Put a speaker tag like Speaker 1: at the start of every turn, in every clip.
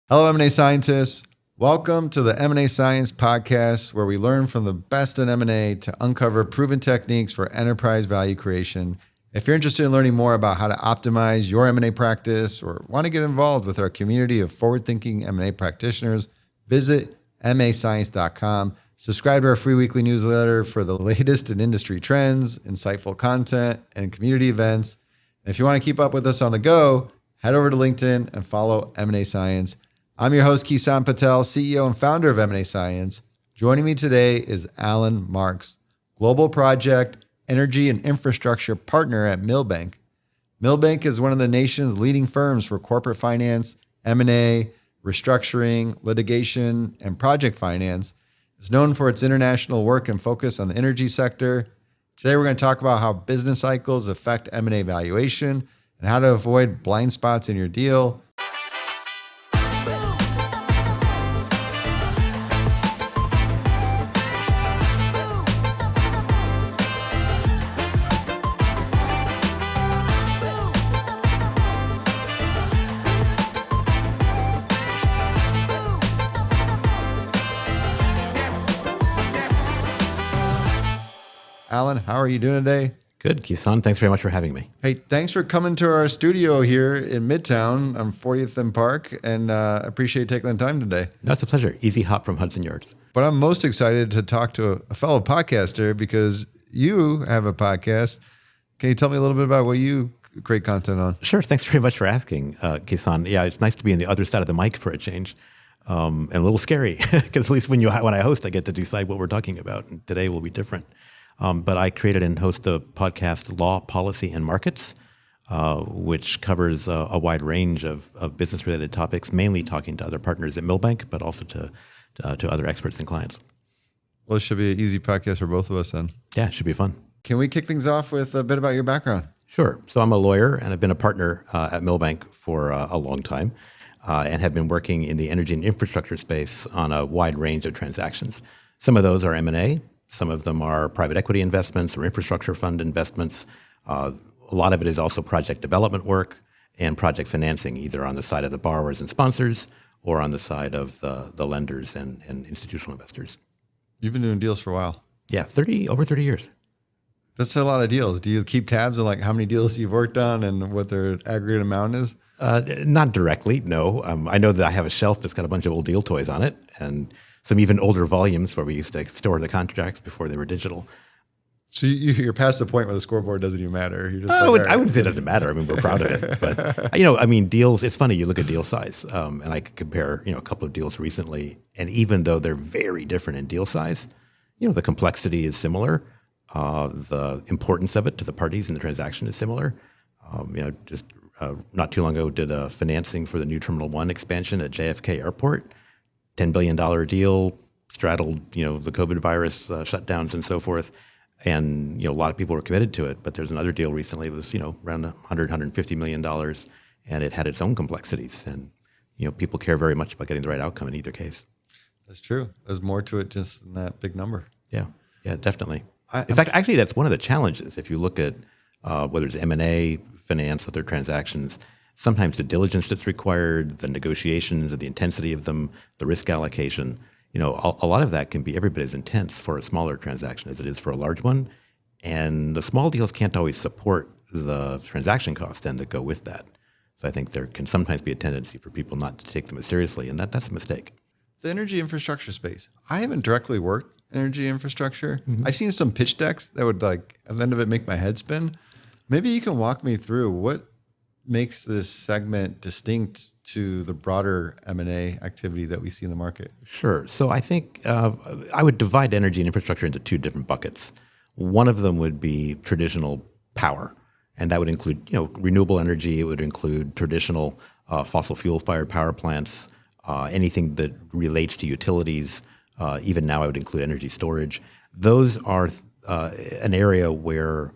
Speaker 1: Hello, M&A scientists. Welcome to the M&A Science Podcast, where we learn from the best in M&A to uncover proven techniques for enterprise value creation. If you're interested in learning more about how to optimize your M&A practice or want to get involved with our community of forward-thinking M&A practitioners, visit mascience.com. Subscribe to our free weekly newsletter for the latest in industry trends, insightful content, and community events. And if you want to keep up with us on the go, head over to LinkedIn and follow M&A Science. I'm your host, Kison Patel, CEO and founder of M&A Science. Joining me today is Allan Marks, Global Project, Energy and Infrastructure Partner at Milbank. Milbank is one of the nation's leading firms for corporate finance, M&A, restructuring, litigation, and project finance. It's known for its international work and focus on the energy sector. Today, we're going to talk about how business cycles affect M&A valuation and how to avoid blind spots in your deal. Allan, how are you doing today?
Speaker 2: Good, Kison. Thanks very much for having me.
Speaker 1: Hey, thanks for coming to our studio here in Midtown on 40th and Park, and appreciate you taking the time today.
Speaker 2: No, it's a pleasure. Easy hop from Hudson Yards.
Speaker 1: But I'm most excited to talk to a fellow podcaster because you have a podcast. Can you tell me a little bit about what you create content on?
Speaker 2: Sure. Thanks very much for asking, Kison. Yeah, it's nice to be on the other side of the mic for a change, and a little scary because at least when I host, I get to decide what we're talking about, and today will be different. But I created and host the podcast Law, Policy, and Markets, which covers a wide range of business-related topics, mainly talking to other partners at Milbank, but also to other experts and clients.
Speaker 1: Well, it should be an easy podcast for both of us then.
Speaker 2: Yeah, it should be fun.
Speaker 1: Can we kick things off with a bit about your background?
Speaker 2: Sure. So I'm a lawyer, and I've been a partner at Milbank for a long time, and have been working in the energy and infrastructure space on a wide range of transactions. Some of those are M&A. Some of them are private equity investments or infrastructure fund investments. A lot of it is also project development work and project financing, either on the side of the borrowers and sponsors or on the side of the lenders and institutional investors.
Speaker 1: You've been doing deals for a while.
Speaker 2: Yeah, over 30 years.
Speaker 1: That's a lot of deals. Do you keep tabs on like how many deals you've worked on and what their aggregate amount is?
Speaker 2: Not directly, no. I know that I have a shelf that's got a bunch of old deal toys on it and some even older volumes where we used to store the contracts before they were digital.
Speaker 1: So you're past the point where the scoreboard doesn't even matter. You're just
Speaker 2: I wouldn't say it doesn't matter. I mean, we're proud of it. But, deals, it's funny. You look at deal size, and I could compare, a couple of deals recently. And even though they're very different in deal size, the complexity is similar. The importance of it to the parties in the transaction is similar. Not too long ago, did a financing for the new Terminal 1 expansion at JFK Airport. $10 billion deal, straddled, the COVID virus shutdowns and so forth. And, a lot of people were committed to it. But there's another deal recently, it was, around $150 million. And it had its own complexities. And, people care very much about getting the right outcome in either case.
Speaker 1: That's true. There's more to it just than that big number.
Speaker 2: Yeah, definitely. In fact, actually, that's one of the challenges. If you look at whether it's M&A, finance, other transactions, sometimes the diligence that's required, the negotiations, the intensity of them, the risk allocation, a lot of that can be every bit as intense for a smaller transaction as it is for a large one. And the small deals can't always support the transaction costs then that go with that. So I think there can sometimes be a tendency for people not to take them as seriously, and that's a mistake.
Speaker 1: The energy infrastructure space. I haven't directly worked energy infrastructure. Mm-hmm. I've seen some pitch decks that would at the end of it make my head spin. Maybe you can walk me through what makes this segment distinct to the broader M&A activity that we see in the market?
Speaker 2: Sure. So I think I would divide energy and infrastructure into two different buckets. One of them would be traditional power, and that would include renewable energy. It would include traditional fossil fuel-fired power plants, anything that relates to utilities. Even now, I would include energy storage. Those are an area where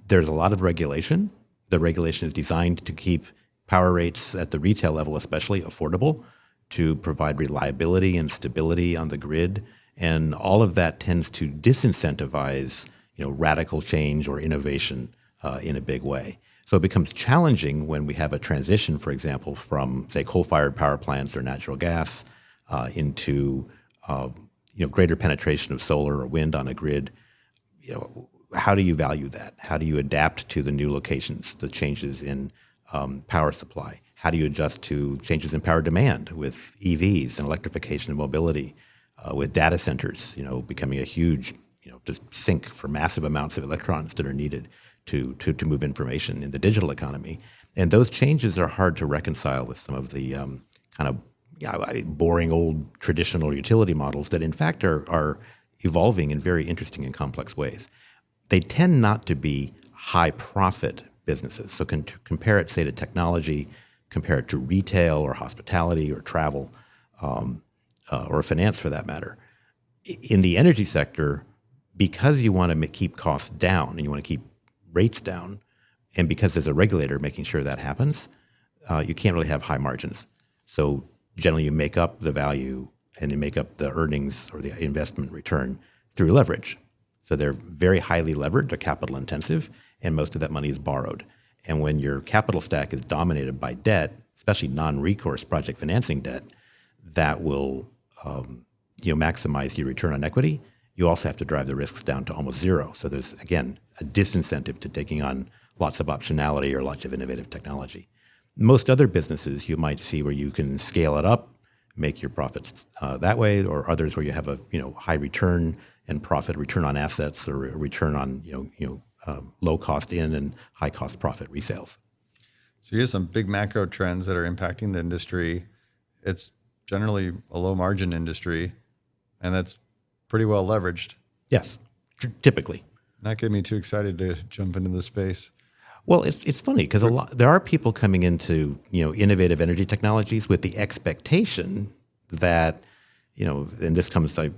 Speaker 2: there's a lot of regulation. The regulation is designed to keep power rates at the retail level especially affordable, to provide reliability and stability on the grid. And all of that tends to disincentivize radical change or innovation in a big way. So it becomes challenging when we have a transition, for example, from, say, coal-fired power plants or natural gas into greater penetration of solar or wind on a grid. How do you value that? How do you adapt to the new locations, the changes in power supply? How do you adjust to changes in power demand with EVs and electrification and mobility, with data centers, becoming a huge, just sink for massive amounts of electrons that are needed to move information in the digital economy? And those changes are hard to reconcile with some of the kind of boring old traditional utility models that in fact are evolving in very interesting and complex ways. They tend not to be high profit businesses. So compare it, say, to technology, compare it to retail or hospitality or travel, or finance for that matter. In the energy sector, because you want to keep costs down and you want to keep rates down, and because there's a regulator making sure that happens, you can't really have high margins. So generally you make up the value and you make up the earnings or the investment return through leverage. So they're very highly levered, they're capital intensive, and most of that money is borrowed. And when your capital stack is dominated by debt, especially non-recourse project financing debt, that will maximize your return on equity. You also have to drive the risks down to almost zero. So there's, again, a disincentive to taking on lots of optionality or lots of innovative technology. Most other businesses you might see where you can scale it up, make your profits that way, or others where you have a high return and profit, return on assets, or a return on low cost in and high cost profit resales.
Speaker 1: So you have some big macro trends that are impacting the industry. It's generally a low margin industry, and that's pretty well leveraged.
Speaker 2: Yes, typically.
Speaker 1: Not getting me too excited to jump into the space.
Speaker 2: Well, it's funny because there are people coming into innovative energy technologies with the expectation that and this comes to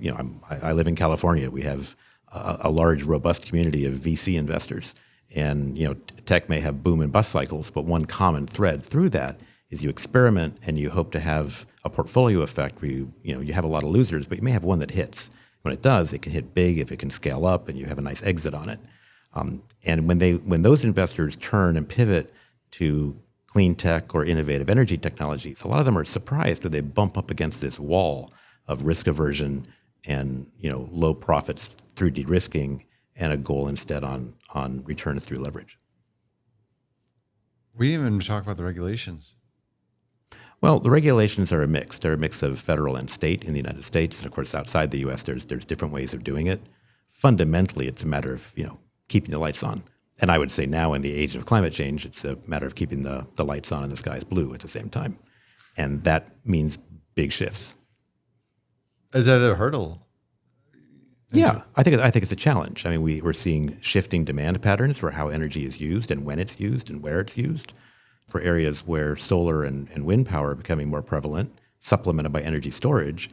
Speaker 2: I live in California. We have a large, robust community of VC investors, and tech may have boom and bust cycles, but one common thread through that is you experiment and you hope to have a portfolio effect where you have a lot of losers, but you may have one that hits. When it does, it can hit big if it can scale up, and you have a nice exit on it. And when those investors turn and pivot to clean tech or innovative energy technologies, a lot of them are surprised when they bump up against this wall of risk aversion and low profits through de-risking, and a goal instead on returns through leverage.
Speaker 1: We didn't even talk about the regulations.
Speaker 2: Well, the regulations are a mix. They're a mix of federal and state in the United States, and of course outside the U.S. there's different ways of doing it. Fundamentally, it's a matter of keeping the lights on. And I would say now in the age of climate change, it's a matter of keeping the lights on and the skies blue at the same time. And that means big shifts.
Speaker 1: Is that a hurdle?
Speaker 2: Yeah, I think it's a challenge. I mean, we're seeing shifting demand patterns for how energy is used and when it's used and where it's used. For areas where solar and wind power are becoming more prevalent, supplemented by energy storage,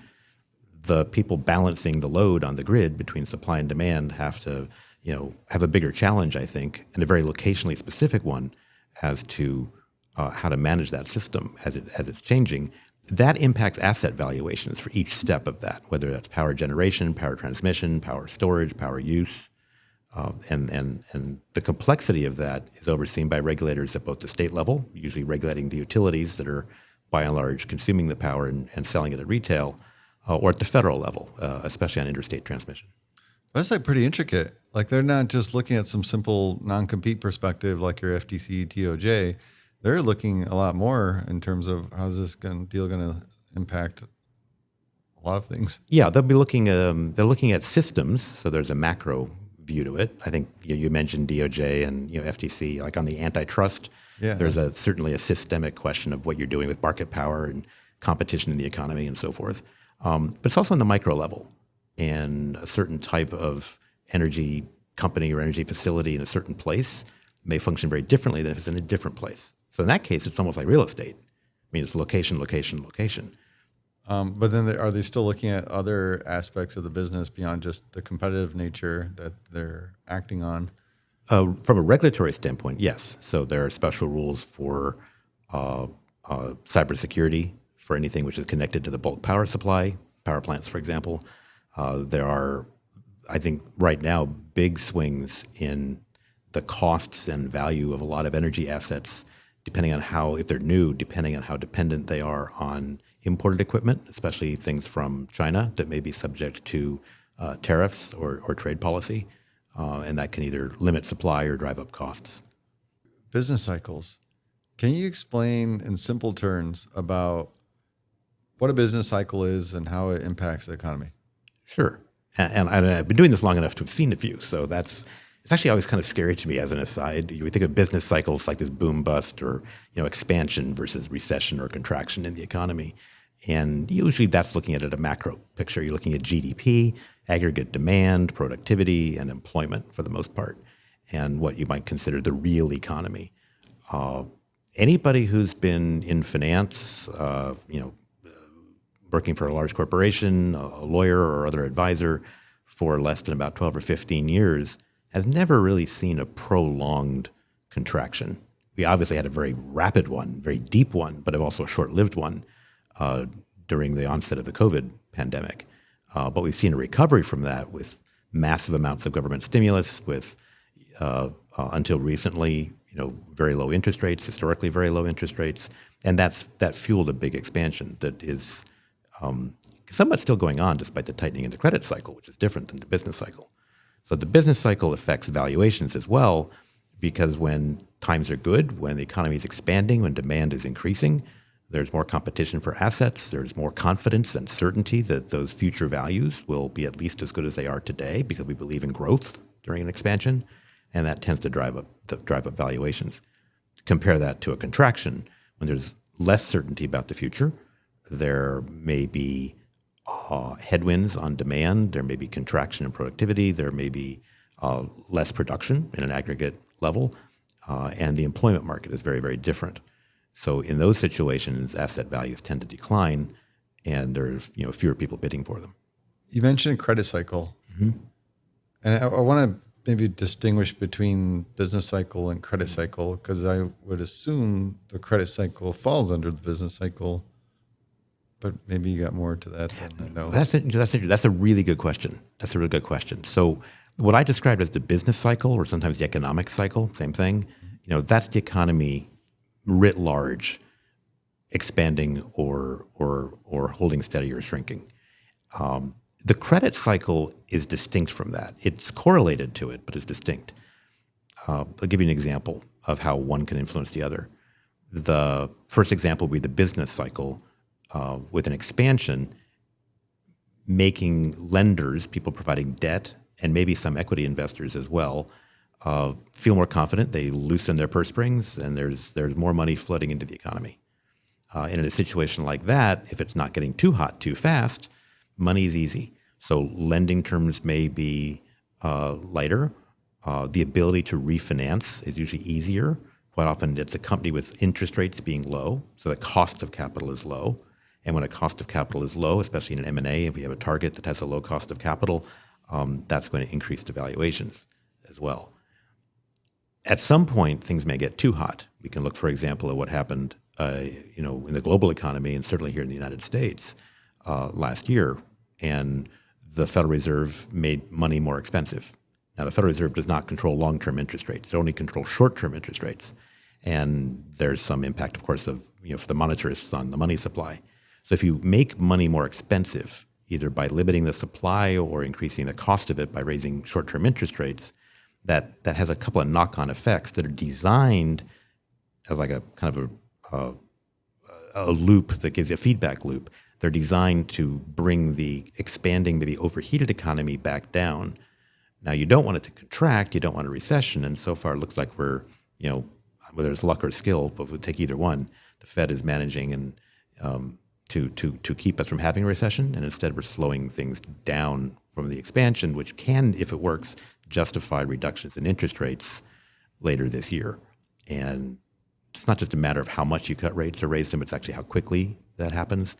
Speaker 2: the people balancing the load on the grid between supply and demand have to have a bigger challenge, I think, and a very locationally specific one as to how to manage that system as it's changing. That impacts asset valuations for each step of that, whether that's power generation, power transmission, power storage, power use. And the complexity of that is overseen by regulators at both the state level, usually regulating the utilities that are by and large consuming the power and selling it at retail, or at the federal level, especially on interstate transmission.
Speaker 1: That's pretty intricate. They're not just looking at some simple non-compete perspective like your FTC, DOJ. They're looking a lot more in terms of how's this deal going to impact a lot of things.
Speaker 2: Yeah, they'll be looking. They're looking at systems. So there's a macro view to it. I think you mentioned DOJ and FTC. Like on the antitrust, there's certainly a systemic question of what you're doing with market power and competition in the economy and so forth. But it's also on the micro level, and a certain type of energy company or energy facility in a certain place may function very differently than if it's in a different place. So in that case, it's almost like real estate. I mean, it's location, location, location.
Speaker 1: But then are they still looking at other aspects of the business beyond just the competitive nature that they're acting on?
Speaker 2: From a regulatory standpoint, yes. So there are special rules for cybersecurity for anything which is connected to the bulk power supply, power plants, for example. There are, I think right now, big swings in the costs and value of a lot of energy assets, depending on if they're new, depending on how dependent they are on imported equipment, especially things from China that may be subject to tariffs or trade policy. And that can either limit supply or drive up costs.
Speaker 1: Business cycles. Can you explain in simple terms about what a business cycle is and how it impacts the economy?
Speaker 2: Sure. And I've been doing this long enough to have seen a few. So it's actually always kind of scary to me as an aside. We think of business cycles like this boom bust or expansion versus recession or contraction in the economy. And usually that's looking at it at a macro picture. You're looking at GDP, aggregate demand, productivity, and employment for the most part, and what you might consider the real economy. Anybody who's been in finance, working for a large corporation, a lawyer or other advisor for less than about 12 or 15 years has never really seen a prolonged contraction. We obviously had a very rapid one, very deep one, but also a short-lived one during the onset of the COVID pandemic. But we've seen a recovery from that with massive amounts of government stimulus, with until recently, very low interest rates, historically very low interest rates, and that fueled a big expansion that is somewhat still going on despite the tightening in the credit cycle, which is different than the business cycle. So the business cycle affects valuations as well, because when times are good, when the economy is expanding, when demand is increasing, there's more competition for assets, there's more confidence and certainty that those future values will be at least as good as they are today because we believe in growth during an expansion, and that tends to drive up valuations. Compare that to a contraction. When there's less certainty about the future, there may be headwinds on demand, there may be contraction in productivity, there may be less production in an aggregate level, and the employment market is very, very different. So in those situations, asset values tend to decline, and there's fewer people bidding for them.
Speaker 1: You mentioned credit cycle, and I want to maybe distinguish between business cycle and credit cycle, because I would assume the credit cycle falls under the business cycle, but maybe you got more to that than I know.
Speaker 2: That's a really good question. That's a really good question. So what I described as the business cycle, or sometimes the economic cycle, same thing, that's the economy writ large, expanding or holding steady or shrinking. The credit cycle is distinct from that. It's correlated to it, but it's distinct. I'll give you an example of how one can influence the other. The first example would be the business cycle with an expansion, making lenders, people providing debt, and maybe some equity investors as well, feel more confident. They loosen their purse strings, and there's more money flooding into the economy. And in a situation like that, if it's not getting too hot too fast, money is easy. So lending terms may be lighter. The ability to refinance is usually easier. Quite often it's accompanied with interest rates being low, so the cost of capital is low. And when a cost of capital is low, especially in an M&A, if we have a target that has a low cost of capital, that's going to increase the valuations as well. At some point, things may get too hot. We can look, for example, at what happened in the global economy, and certainly here in the United States last year, and the Federal Reserve made money more expensive. Now, the Federal Reserve does not control long-term interest rates. It only controls short-term interest rates. And there's some impact, of course, for the monetarists on the money supply. So if you make money more expensive, either by limiting the supply or increasing the cost of it by raising short-term interest rates, that has a couple of knock-on effects that are designed as like a kind of a loop that gives you a feedback loop. They're designed to bring the expanding, maybe overheated economy back down. Now, you don't want it to contract, you don't want a recession, and so far it looks like we're, whether it's luck or skill, but we'll take either one. The Fed is managing and to keep us from having a recession, and instead we're slowing things down from the expansion, which can, if it works, justify reductions in interest rates later this year. And it's not just a matter of how much you cut rates or raise them, it's actually how quickly that happens.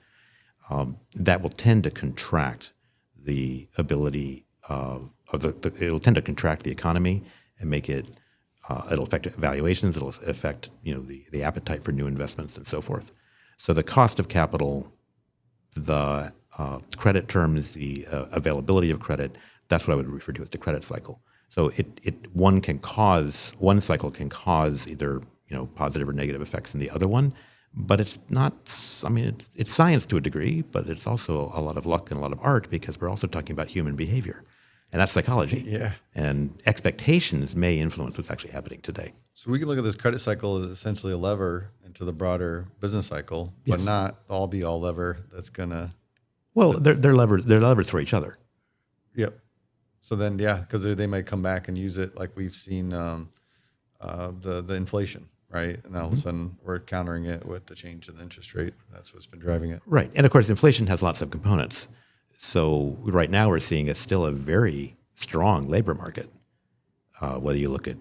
Speaker 2: That will tend to contract the ability it will tend to contract the economy and make it, it'll affect valuations, it'll affect, the appetite for new investments and so forth. So the cost of capital, the credit terms, the availability of credit, that's what I would refer to as the credit cycle. So one cycle can cause either positive or negative effects in the other one, but it's not. I mean, it's science to a degree, but it's also a lot of luck and a lot of art because we're also talking about human behavior, and that's psychology.
Speaker 1: Yeah.
Speaker 2: And expectations may influence what's actually happening today.
Speaker 1: So we can look at this credit cycle as essentially a lever into the broader business cycle, but
Speaker 2: Yes.
Speaker 1: not the all-be-all lever that's gonna.
Speaker 2: Well, they're levers for each other.
Speaker 1: Yep. So then, yeah, because they might come back and use it like we've seen the inflation, right? And all of a sudden we're countering it with the change in the interest rate. That's what's been driving it.
Speaker 2: Right. And of course, inflation has lots of components. So right now we're seeing still a very strong labor market. Whether you look at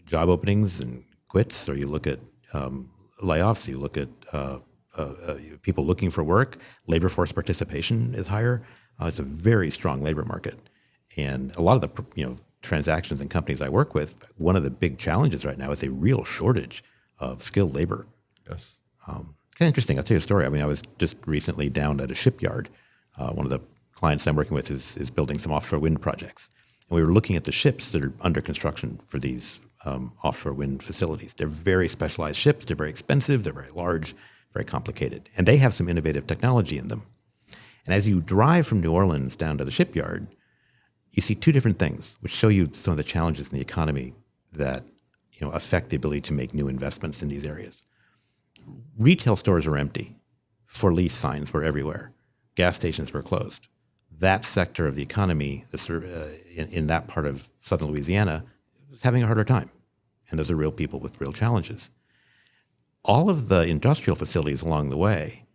Speaker 2: job openings and quits, or you look at layoffs, you look at people looking for work, labor force participation is higher. It's a very strong labor market. And a lot of the transactions and companies I work with, one of the big challenges right now is a real shortage of skilled labor.
Speaker 1: Yes.
Speaker 2: Kind of interesting. I'll tell you a story. I mean, I was just recently down at a shipyard. One of the clients I'm working with is building some offshore wind projects. And we were looking at the ships that are under construction for these offshore wind facilities. They're very specialized ships. They're very expensive. They're very large, very complicated. And they have some innovative technology in them. And as you drive from New Orleans down to the shipyard, you see two different things, which show you some of the challenges in the economy that affect the ability to make new investments in these areas. Retail stores are empty. For lease signs were everywhere. Gas stations were closed. That sector of the economy, in that part of southern Louisiana, was having a harder time. And those are real people with real challenges. All of the industrial facilities along the way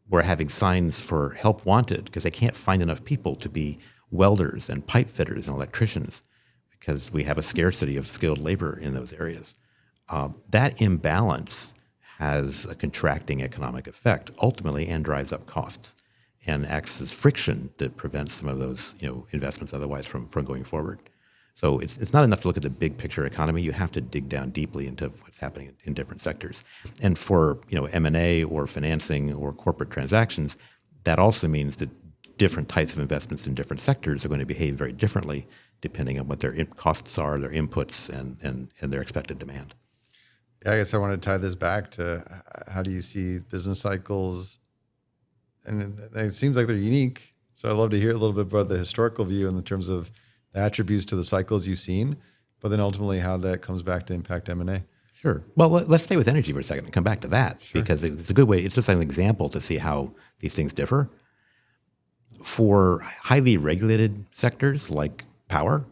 Speaker 2: were having signs for help wanted because they can't find enough people to be welders and pipe fitters and electricians because we have a scarcity of skilled labor in those areas. That imbalance has a contracting economic effect ultimately and drives up costs and acts as friction that prevents some of those investments otherwise from going forward. So it's not enough to look at the big picture economy. You have to dig down deeply into what's happening in different sectors. And for M&A or financing or corporate transactions, that also means that different types of investments in different sectors are going to behave very differently depending on what their costs are, their inputs, and their expected demand.
Speaker 1: Yeah, I guess I want to tie this back to how do you see business cycles? And it seems like they're unique. So I'd love to hear a little bit about the historical view in the terms of the attributes to the cycles you've seen, but then ultimately how that comes back to impact M&A.
Speaker 2: Sure. Well, let's stay with energy for a second and come back to that because it's a good way. It's just an example to see how these things differ. For highly regulated sectors like power,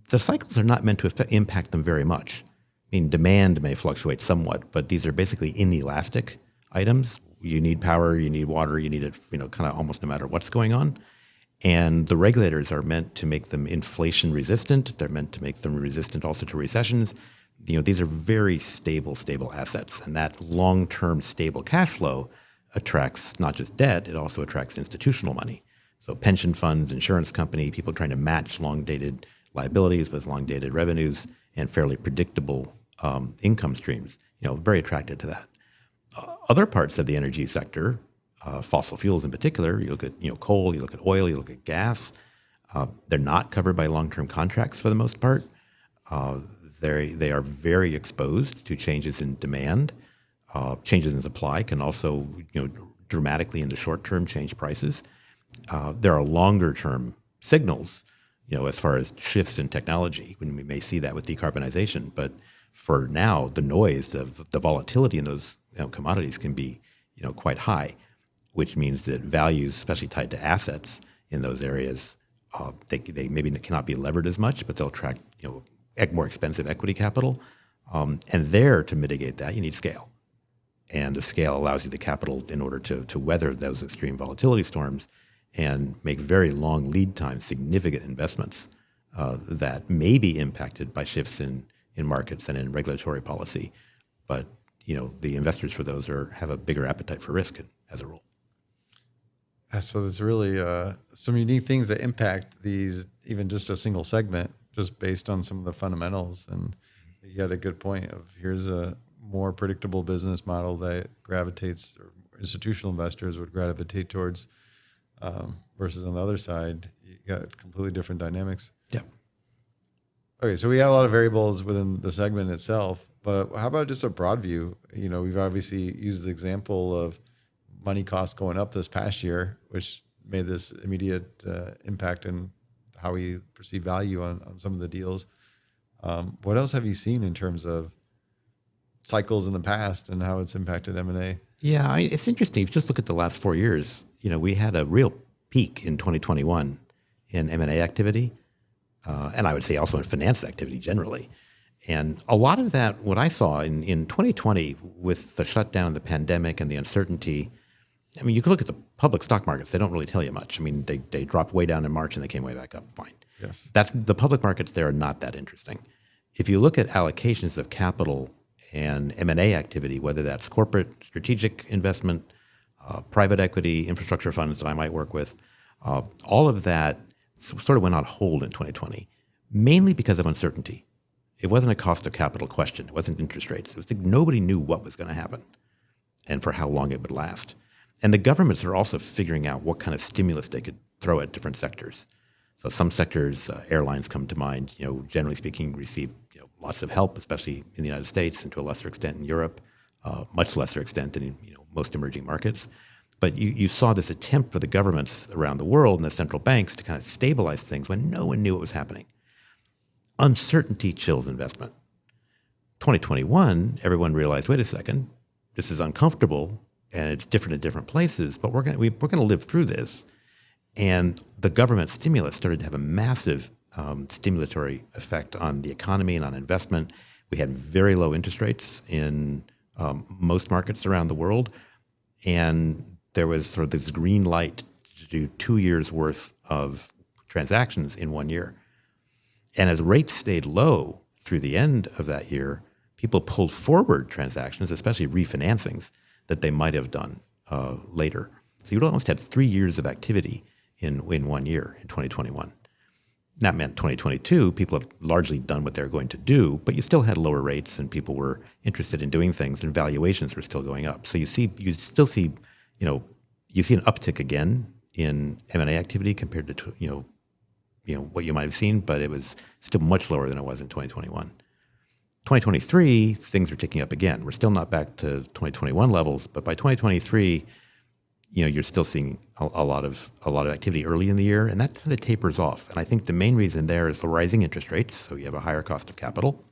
Speaker 2: the cycles are not meant to impact them very much. I mean, demand may fluctuate somewhat, but these are basically inelastic items. You need power, you need water, you need it, kind of almost no matter what's going on. And the regulators are meant to make them inflation resistant. They're meant to make them resistant also to recessions. These are very stable assets, and that long-term stable cash flow attracts not just debt, it also attracts institutional money. So pension funds, insurance company, people trying to match long-dated liabilities with long-dated revenues and fairly predictable income streams, very attracted to that. Other parts of the energy sector, fossil fuels in particular, you look at coal, you look at oil, you look at gas, they're not covered by long-term contracts for the most part. They are very exposed to changes in demand. Changes in supply can also, dramatically in the short term change prices. There are longer term signals, as far as shifts in technology, when we may see that with decarbonization. But for now, the noise of the volatility in those commodities can be, quite high, which means that values, especially tied to assets in those areas, they maybe cannot be levered as much, but they'll attract, more expensive equity capital. And there, to mitigate that, you need scale. And the scale allows you the capital in order to weather those extreme volatility storms and make very long lead time, significant investments that may be impacted by shifts in markets and in regulatory policy. But the investors for those have a bigger appetite for risk as a rule.
Speaker 1: So there's really some unique things that impact these, even just a single segment, just based on some of the fundamentals. And you got a good point of here's a more predictable business model that gravitates, or institutional investors would gravitate towards, versus on the other side, you got completely different dynamics.
Speaker 2: Yeah.
Speaker 1: Okay, so we have a lot of variables within the segment itself, but how about just a broad view? We've obviously used the example of money costs going up this past year, which made this immediate impact in how we perceive value on some of the deals. What else have you seen in terms of cycles in the past and how it's impacted M&A?
Speaker 2: Yeah, it's interesting. If you just look at the last 4 years, we had a real peak in 2021 in M&A activity, and I would say also in finance activity generally. And a lot of that, what I saw in 2020 with the shutdown of the pandemic and the uncertainty, I mean, you could look at the public stock markets. They don't really tell you much. I mean, they dropped way down in March and they came way back up. Fine.
Speaker 1: Yes.
Speaker 2: The public markets there are not that interesting. If you look at allocations of capital and M&A activity, whether that's corporate strategic investment, private equity, infrastructure funds that I might work with, all of that sort of went on hold in 2020, mainly because of uncertainty. It wasn't a cost of capital question. It wasn't interest rates. It was nobody knew what was going to happen and for how long it would last. And the governments are also figuring out what kind of stimulus they could throw at different sectors. So some sectors, airlines come to mind, generally speaking, receive lots of help, especially in the United States and to a lesser extent in Europe, much lesser extent in most emerging markets. But you saw this attempt for the governments around the world and the central banks to kind of stabilize things when no one knew what was happening. Uncertainty chills investment. 2021, everyone realized, wait a second, this is uncomfortable and it's different in different places, but we're going to live through this. And the government stimulus started to have a massive stimulatory effect on the economy and on investment. We had very low interest rates in most markets around the world. And there was sort of this green light to do 2 years worth of transactions in 1 year. And as rates stayed low through the end of that year, people pulled forward transactions, especially refinancings, that they might have done later. So you almost had 3 years of activity in 1 year in 2021. That meant 2022, people have largely done what they're going to do, but you still had lower rates and people were interested in doing things and valuations were still going up. So you still see an uptick again in M&A activity compared to, what you might have seen, but it was still much lower than it was in 2021. 2023, things are ticking up again. We're still not back to 2021 levels, but by 2023, you're still seeing a lot of activity early in the year, and that kind of tapers off. And I think the main reason there is the rising interest rates, so you have a higher cost of capital.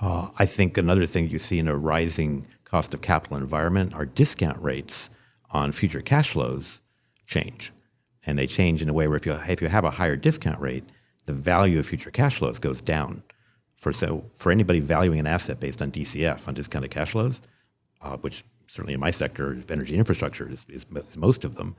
Speaker 2: I think another thing you see in a rising cost of capital environment are discount rates on future cash flows change. And they change in a way where if you have a higher discount rate, the value of future cash flows goes down. For anybody valuing an asset based on DCF, on discounted cash flows, which certainly in my sector of energy infrastructure is most of them,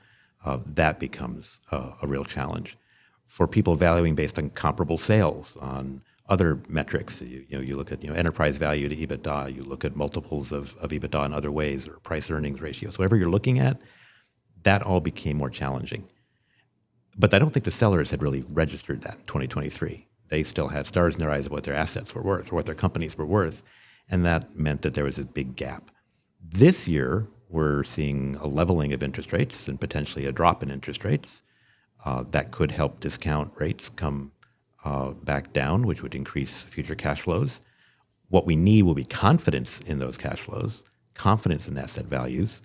Speaker 2: that becomes a real challenge. For people valuing based on comparable sales, on other metrics, you look at enterprise value to EBITDA, you look at multiples of EBITDA in other ways, or price earnings ratios, whatever you're looking at, that all became more challenging. But I don't think the sellers had really registered that in 2023. They still had stars in their eyes of what their assets were worth or what their companies were worth, and that meant that there was a big gap. This year, we're seeing a leveling of interest rates and potentially a drop in interest rates. That could help discount rates come back down, which would increase future cash flows. What we need will be confidence in those cash flows, confidence in asset values.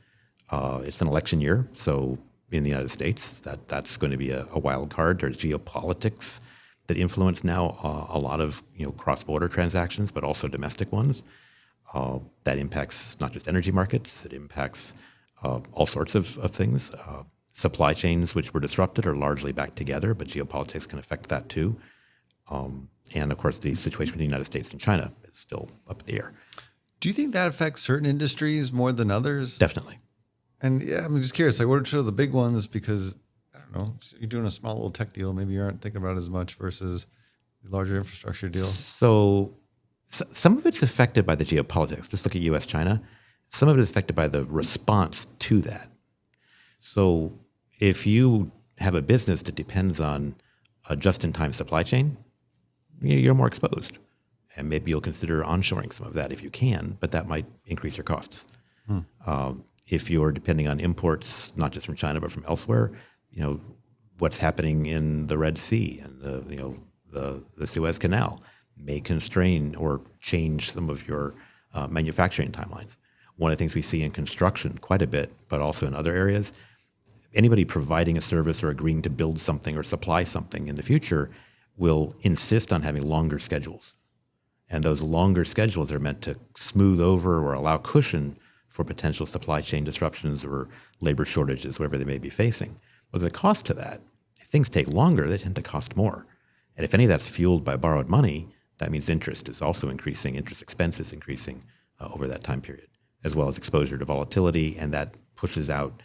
Speaker 2: It's an election year, so in the United States, that's going to be a wild card. There's geopolitics that influence now a lot of cross-border transactions, but also domestic ones. That impacts not just energy markets, it impacts all sorts of things. Supply chains which were disrupted are largely back together, but geopolitics can affect that too. And of course, the situation between the United States and China is still up in the air.
Speaker 1: Do you think that affects certain industries more than others?
Speaker 2: Definitely.
Speaker 1: And yeah, I'm just curious, like what are sort of the big ones? Because I don't know, you're doing a small little tech deal, maybe you aren't thinking about it as much versus the larger infrastructure deal.
Speaker 2: So some of it's affected by the geopolitics. Just look at U.S. China. Some of it is affected by the response to that. So if you have a business that depends on a just-in-time supply chain, you're more exposed. And maybe you'll consider onshoring some of that if you can, but that might increase your costs. If you're depending on imports, not just from China, but from elsewhere, what's happening in the Red Sea and the Suez Canal may constrain or change some of your manufacturing timelines. One of the things we see in construction quite a bit, but also in other areas, anybody providing a service or agreeing to build something or supply something in the future will insist on having longer schedules. And those longer schedules are meant to smooth over or allow cushion for potential supply chain disruptions or labor shortages, whatever they may be facing. Well, there's a cost to that. If things take longer, they tend to cost more. And if any of that's fueled by borrowed money, that means interest is also increasing, interest expense is increasing over that time period, as well as exposure to volatility, and that pushes out,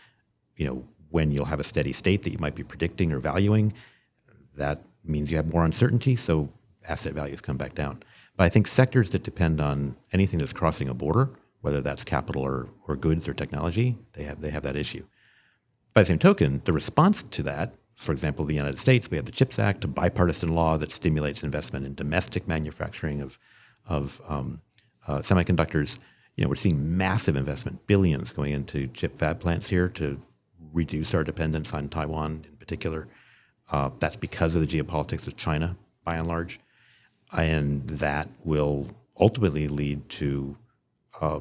Speaker 2: when you'll have a steady state that you might be predicting or valuing. That means you have more uncertainty, so asset values come back down. But I think sectors that depend on anything that's crossing a border, whether that's capital or goods or technology, they have that issue. By the same token, the response to that, for example, the United States, we have the CHIPS Act, a bipartisan law that stimulates investment in domestic manufacturing of semiconductors. We're seeing massive investment, billions going into chip fab plants here to reduce our dependence on Taiwan in particular. That's because of the geopolitics with China, by and large. And that will ultimately lead to, a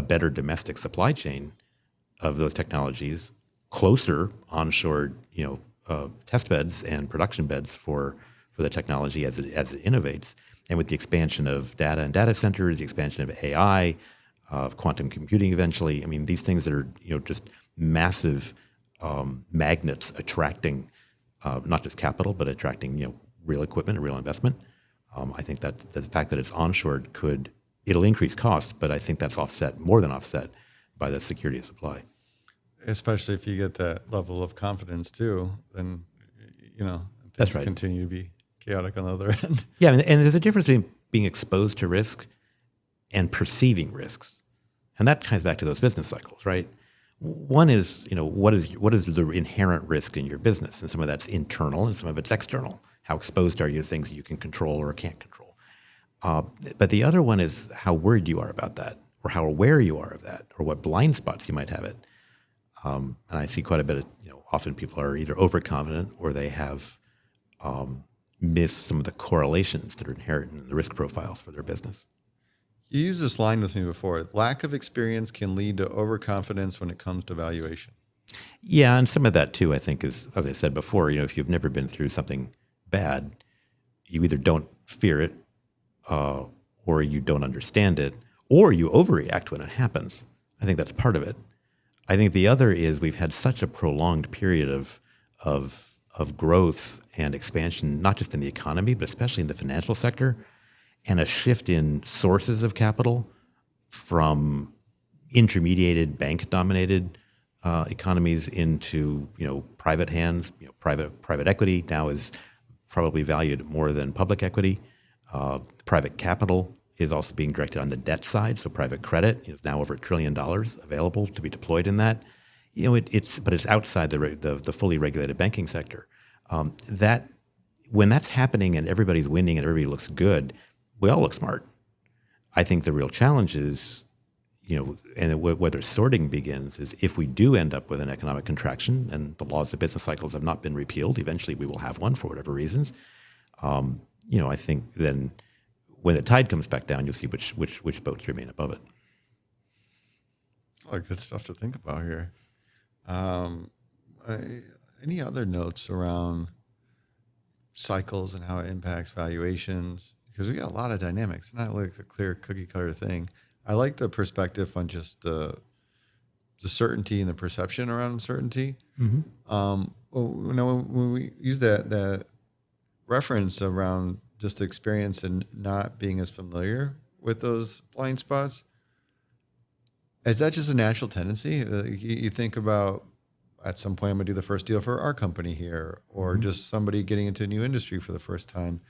Speaker 2: better domestic supply chain of those technologies, closer onshore, test beds and production beds for the technology as it innovates. And with the expansion of data and data centers, the expansion of AI, of quantum computing eventually, these things that are, just massive magnets attracting not just capital, but attracting, real equipment and real investment. I think that the fact that it's onshored it'll increase costs, but I think that's more than offset by the security of supply.
Speaker 1: Especially if you get that level of confidence too, then,
Speaker 2: that's right.
Speaker 1: Continue to be chaotic on the other end.
Speaker 2: Yeah, and there's a difference between being exposed to risk and perceiving risks. And that ties back to those business cycles, right? One is, what is the inherent risk in your business? And some of that's internal and some of it's external. How exposed are you to things that you can control or can't control? But the other one is how worried you are about that, or how aware you are of that, or what blind spots you might have it. And I see quite a bit of, often people are either overconfident or they have missed some of the correlations that are inherent in the risk profiles for their business.
Speaker 1: You used this line with me before. Lack of experience can lead to overconfidence when it comes to valuation.
Speaker 2: Yeah, and some of that too, I think, is, as I said before, if you've never been through something bad, you either don't fear it, or you don't understand it, or you overreact when it happens. I think that's part of it. I think the other is we've had such a prolonged period of growth and expansion, not just in the economy, but especially in the financial sector, and a shift in sources of capital from intermediated bank-dominated economies into private hands. Private equity now is probably valued more than public equity. Private capital is also being directed on the debt side, so private credit is now over $1 trillion available to be deployed in that. But it's outside the fully regulated banking sector. That when that's happening and everybody's winning and everybody looks good, we all look smart. I think the real challenge is, and whether sorting begins is if we do end up with an economic contraction and the laws of business cycles have not been repealed, eventually we will have one for whatever reasons. I think then when the tide comes back down, you'll see which boats remain above it.
Speaker 1: A lot of good stuff to think about here. Any other notes around cycles and how it impacts valuations? Because we got a lot of dynamics, not like a clear cookie cutter thing. I like the perspective on just the certainty and the perception around uncertainty. Mm-hmm. When we use that reference around just the experience and not being as familiar with those blind spots, is that just a natural tendency? You think about, at some point I'm going to do the first deal for our company here, or just somebody getting into a new industry for the first time.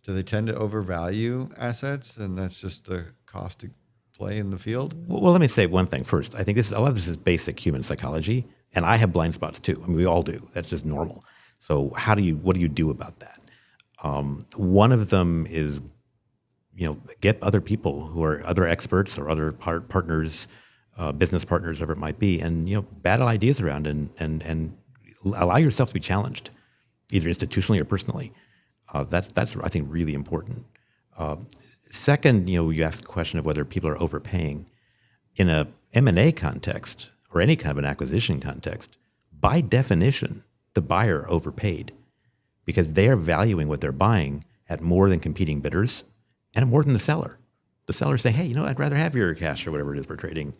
Speaker 1: Do they tend to overvalue assets, and that's just the cost to play in the field?
Speaker 2: Well, let me say one thing first. I think a lot of this is basic human psychology, and I have blind spots too. We all do. That's just normal. So what do you do about that? One of them is, get other people who are other experts or other partners, business partners, whatever it might be, and battle ideas around and allow yourself to be challenged, either institutionally or personally. That's I think really important. Second, you ask the question of whether people are overpaying. In a M&A context or any kind of an acquisition context, by definition, the buyer overpaid because they are valuing what they're buying at more than competing bidders and more than the seller. The sellers say, hey, I'd rather have your cash or whatever it is we're trading.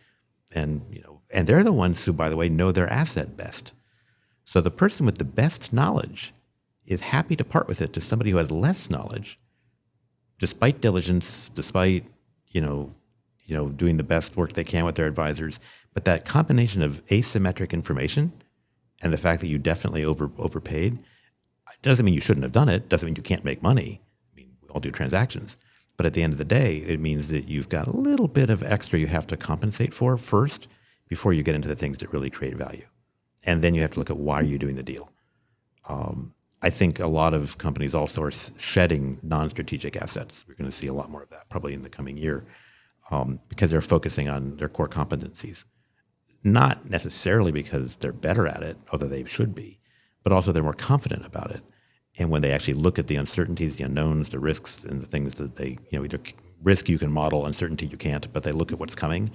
Speaker 2: And, and they're the ones who, by the way, know their asset best. So the person with the best knowledge is happy to part with it to somebody who has less knowledge, despite diligence, despite, doing the best work they can with their advisors. But that combination of asymmetric information and the fact that you definitely overpaid doesn't mean you shouldn't have done it. Doesn't mean you can't make money. I mean, we all do transactions. But at the end of the day, it means that you've got a little bit of extra you have to compensate for first before you get into the things that really create value. And then you have to look at why you're doing the deal. I think a lot of companies also are shedding non-strategic assets. We're going to see a lot more of that probably in the coming year because they're focusing on their core competencies. Not necessarily because they're better at it, although they should be, but also they're more confident about it. And when they actually look at the uncertainties, the unknowns, the risks, and the things that they, either risk you can model, uncertainty you can't, but they look at what's coming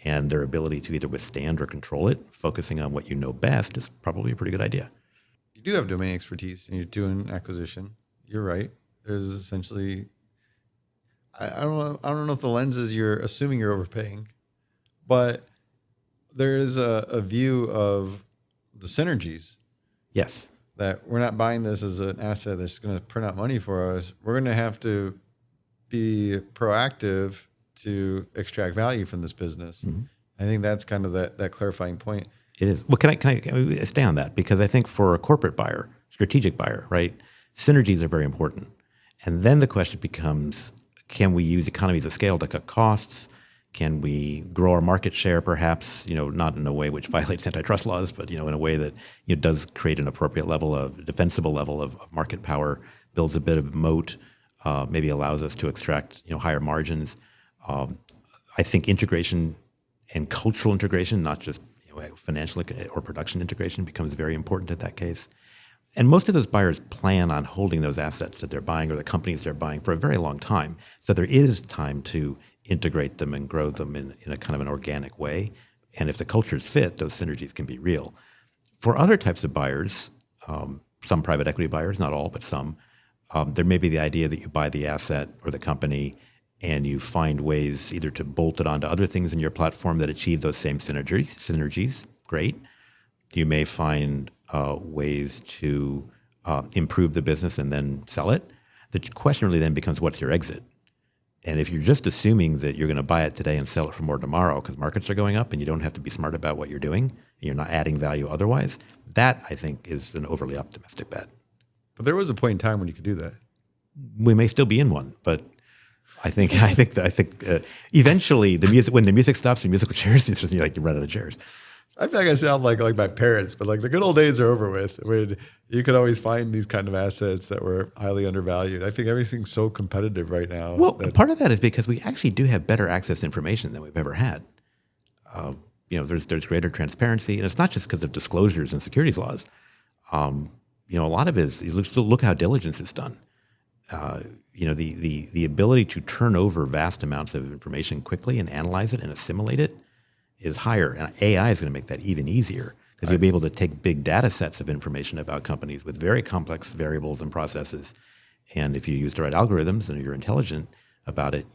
Speaker 2: and their ability to either withstand or control it, focusing on what you know best is probably a pretty good idea.
Speaker 1: You do have domain expertise and you're doing acquisition. You're right. There's essentially, I don't know if the lens is you're assuming you're overpaying, but there is a view of the synergies.
Speaker 2: Yes.
Speaker 1: That we're not buying this as an asset that's going to print out money for us. We're going to have to be proactive to extract value from this business. Mm-hmm. I think that's kind of that clarifying point.
Speaker 2: It is. Well, can I stay on that? Because I think for a corporate buyer, strategic buyer, right, synergies are very important. And then the question becomes, can we use economies of scale to cut costs? Can we grow our market share, perhaps, not in a way which violates antitrust laws, but, in a way that does create an appropriate level of defensible level of market power, builds a bit of moat, maybe allows us to extract, higher margins. I think integration and cultural integration, not just financial or production integration, becomes very important in that case. And most of those buyers plan on holding those assets that they're buying or the companies they're buying for a very long time. So there is time to integrate them and grow them in a kind of an organic way. And if the cultures fit, those synergies can be real. For other types of buyers, some private equity buyers, not all, but some, there may be the idea that you buy the asset or the company and you find ways either to bolt it onto other things in your platform that achieve those same synergies. Great. You may find ways to improve the business and then sell it. The question really then becomes, what's your exit? And if you're just assuming that you're going to buy it today and sell it for more tomorrow because markets are going up and you don't have to be smart about what you're doing, and you're not adding value otherwise, that I think is an overly optimistic bet.
Speaker 1: But there was a point in time when you could do that.
Speaker 2: We may still be in one, but I think eventually when the music stops, the musical chairs, it's just you run out of chairs.
Speaker 1: I feel like I sound like my parents, but the good old days are over with. When you could always find these kind of assets that were highly undervalued. I think everything's so competitive right now.
Speaker 2: Well, part of that is because we actually do have better access to information than we've ever had. There's greater transparency, and it's not just because of disclosures and securities laws. A lot of it is look how diligence is done. The ability to turn over vast amounts of information quickly and analyze it and assimilate it is higher. And AI is going to make that even easier because you'll be able to take big data sets of information about companies with very complex variables and processes. And if you use the right algorithms and you're intelligent about it,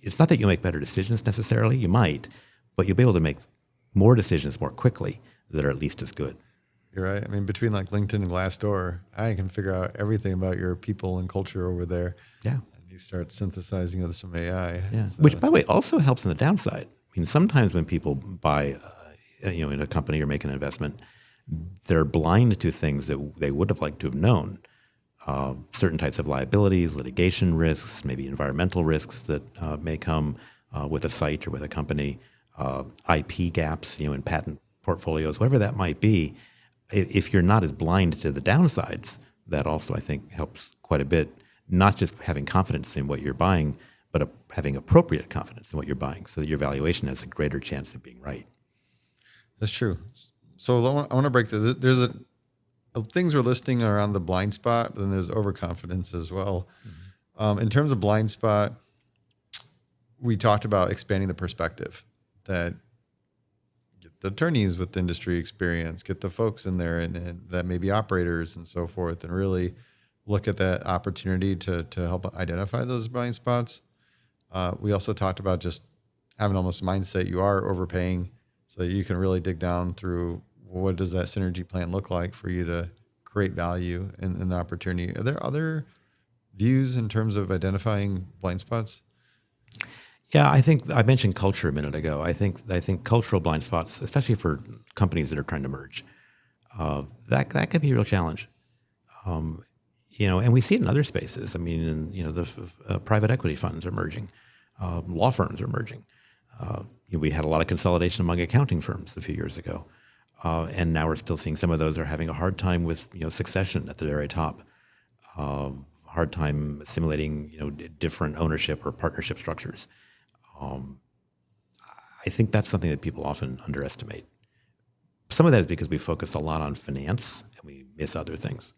Speaker 2: it's not that you'll make better decisions necessarily. You might, but you'll be able to make more decisions more quickly that are at least as good.
Speaker 1: You're right. I mean, between LinkedIn and Glassdoor, I can figure out everything about your people and culture over there.
Speaker 2: Yeah.
Speaker 1: And you start synthesizing with some AI.
Speaker 2: Yeah. Which, by the way, also helps on the downside. I mean, sometimes when people buy, in a company or make an investment, they're blind to things that they would have liked to have known. Certain types of liabilities, litigation risks, maybe environmental risks that may come with a site or with a company, IP gaps, in patent portfolios, whatever that might be. If you're not as blind to the downsides, that also, I think, helps quite a bit, not just having confidence in what you're buying, but having appropriate confidence in what you're buying so that your valuation has a greater chance of being right.
Speaker 1: That's true. So I want to break this. There's things we're listing are on the blind spot, but then there's overconfidence as well. In terms of blind spot, we talked about expanding the perspective, that get the attorneys with industry experience, get the folks in there and that maybe operators and so forth, and really look at that opportunity to help identify those blind spots. We also talked about just having almost a mindset you are overpaying so that you can really dig down through what does that synergy plan look like for you to create value in the opportunity. Are there other views in terms of identifying blind spots?
Speaker 2: Yeah, I think I mentioned culture a minute ago. I think cultural blind spots, especially for companies that are trying to merge, that could be a real challenge. And we see it in other spaces. I mean, the private equity funds are merging, law firms are merging. We had a lot of consolidation among accounting firms a few years ago, and now we're still seeing some of those are having a hard time with succession at the very top, hard time assimilating different ownership or partnership structures. I think that's something that people often underestimate. Some of that is because we focus a lot on finance and we miss other things.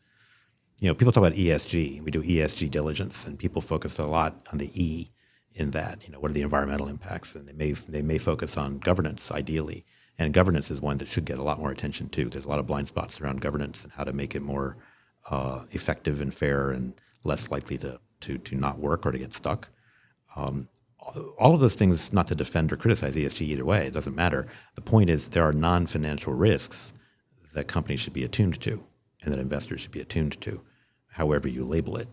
Speaker 2: People talk about ESG. We do ESG diligence, and people focus a lot on the E in that. What are the environmental impacts? And they may focus on governance, ideally. And governance is one that should get a lot more attention too. There's a lot of blind spots around governance and how to make it more effective and fair and less likely to not work or to get stuck. All of those things, not to defend or criticize ESG either way, it doesn't matter. The point is there are non-financial risks that companies should be attuned to and that investors should be attuned to, however you label it.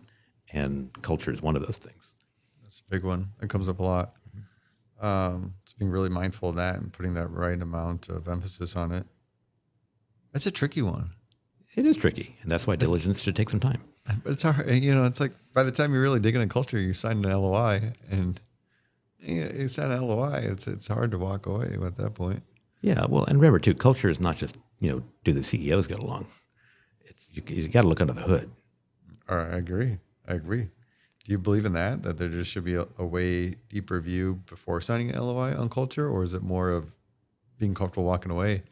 Speaker 2: And culture is one of those things.
Speaker 1: That's a big one. It comes up a lot. It's being really mindful of that and putting that right amount of emphasis on it. That's a tricky one.
Speaker 2: It is tricky, and that's why diligence should take some time.
Speaker 1: But it's hard. It's like by the time you really dig into culture, you sign an LOI, and you sign an LOI. It's hard to walk away at that point.
Speaker 2: Yeah, well, and remember too, culture is not just do the CEOs get along. You got to look under the hood.
Speaker 1: All right, I agree. Do you believe in that there just should be a way deeper view before signing an LOI on culture, or is it more of being comfortable walking away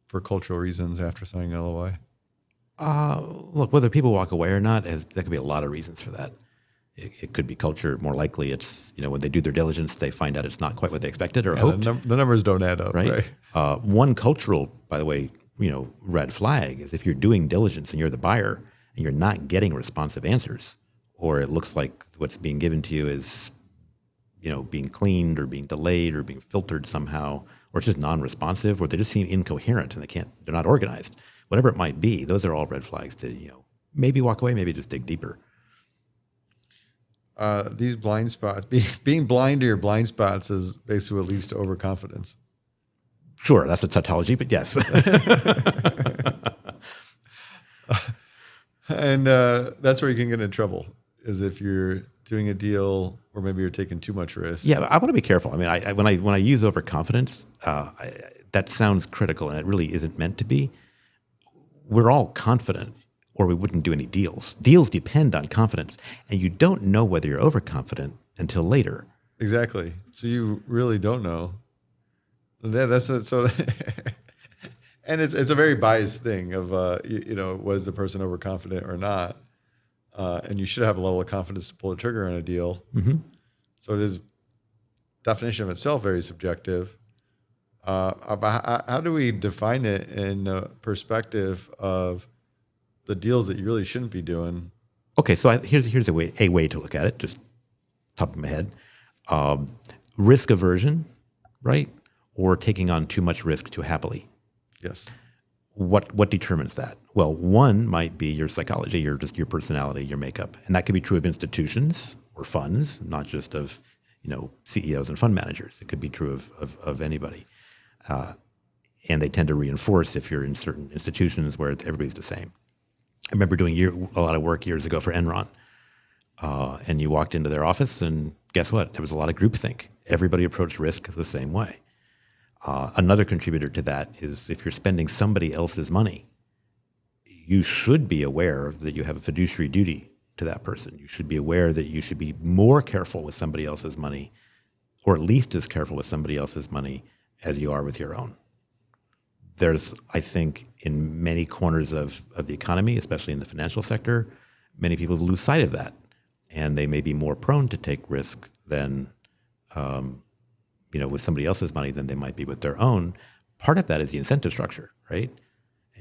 Speaker 1: for cultural reasons after signing an LOI?
Speaker 2: Look, whether people walk away or not, there could be a lot of reasons for that. It could be culture. More likely, it's when they do their diligence, they find out it's not quite what they expected or hoped.
Speaker 1: The numbers don't add up, right?
Speaker 2: One cultural, by the way, red flag is if you're doing diligence and you're the buyer and you're not getting responsive answers, or it looks like what's being given to you is, being cleaned or being delayed or being filtered somehow, or it's just non-responsive, or they just seem incoherent and they're not organized. Whatever it might be, those are all red flags to, maybe walk away, maybe just dig deeper.
Speaker 1: These blind spots, being blind to your blind spots is basically what leads to overconfidence.
Speaker 2: Sure, that's a tautology, but yes.
Speaker 1: And that's where you can get in trouble, is if you're doing a deal or maybe you're taking too much risk.
Speaker 2: Yeah, I want to be careful. I mean, when I use overconfidence, that sounds critical, and it really isn't meant to be. We're all confident, or we wouldn't do any deals. Deals depend on confidence, and you don't know whether you're overconfident until later.
Speaker 1: Exactly. So you really don't know. That's it. So, and it's a very biased thing of was the person overconfident or not, and you should have a level of confidence to pull the trigger on a deal.
Speaker 2: Mm-hmm.
Speaker 1: So it is, definition of itself, very subjective. How do we define it in a perspective of the deals that you really shouldn't be doing?
Speaker 2: Okay, so here's a way to look at it, just top of my head. Risk aversion, right? Or taking on too much risk too happily.
Speaker 1: Yes.
Speaker 2: What determines that? Well, one might be your psychology, your personality, your makeup. And that could be true of institutions or funds, not just of CEOs and fund managers. It could be true of anybody. And they tend to reinforce if you're in certain institutions where everybody's the same. I remember doing a lot of work years ago for Enron. And you walked into their office and guess what? There was a lot of groupthink. Everybody approached risk the same way. Another contributor to that is if you're spending somebody else's money, you should be aware that you have a fiduciary duty to that person. You should be aware that you should be more careful with somebody else's money, or at least as careful with somebody else's money as you are with your own. there's, I think, in many corners of the economy, especially in the financial sector, many people lose sight of that. And they may be more prone to take risk than, with somebody else's money than they might be with their own. Part of that is the incentive structure, right?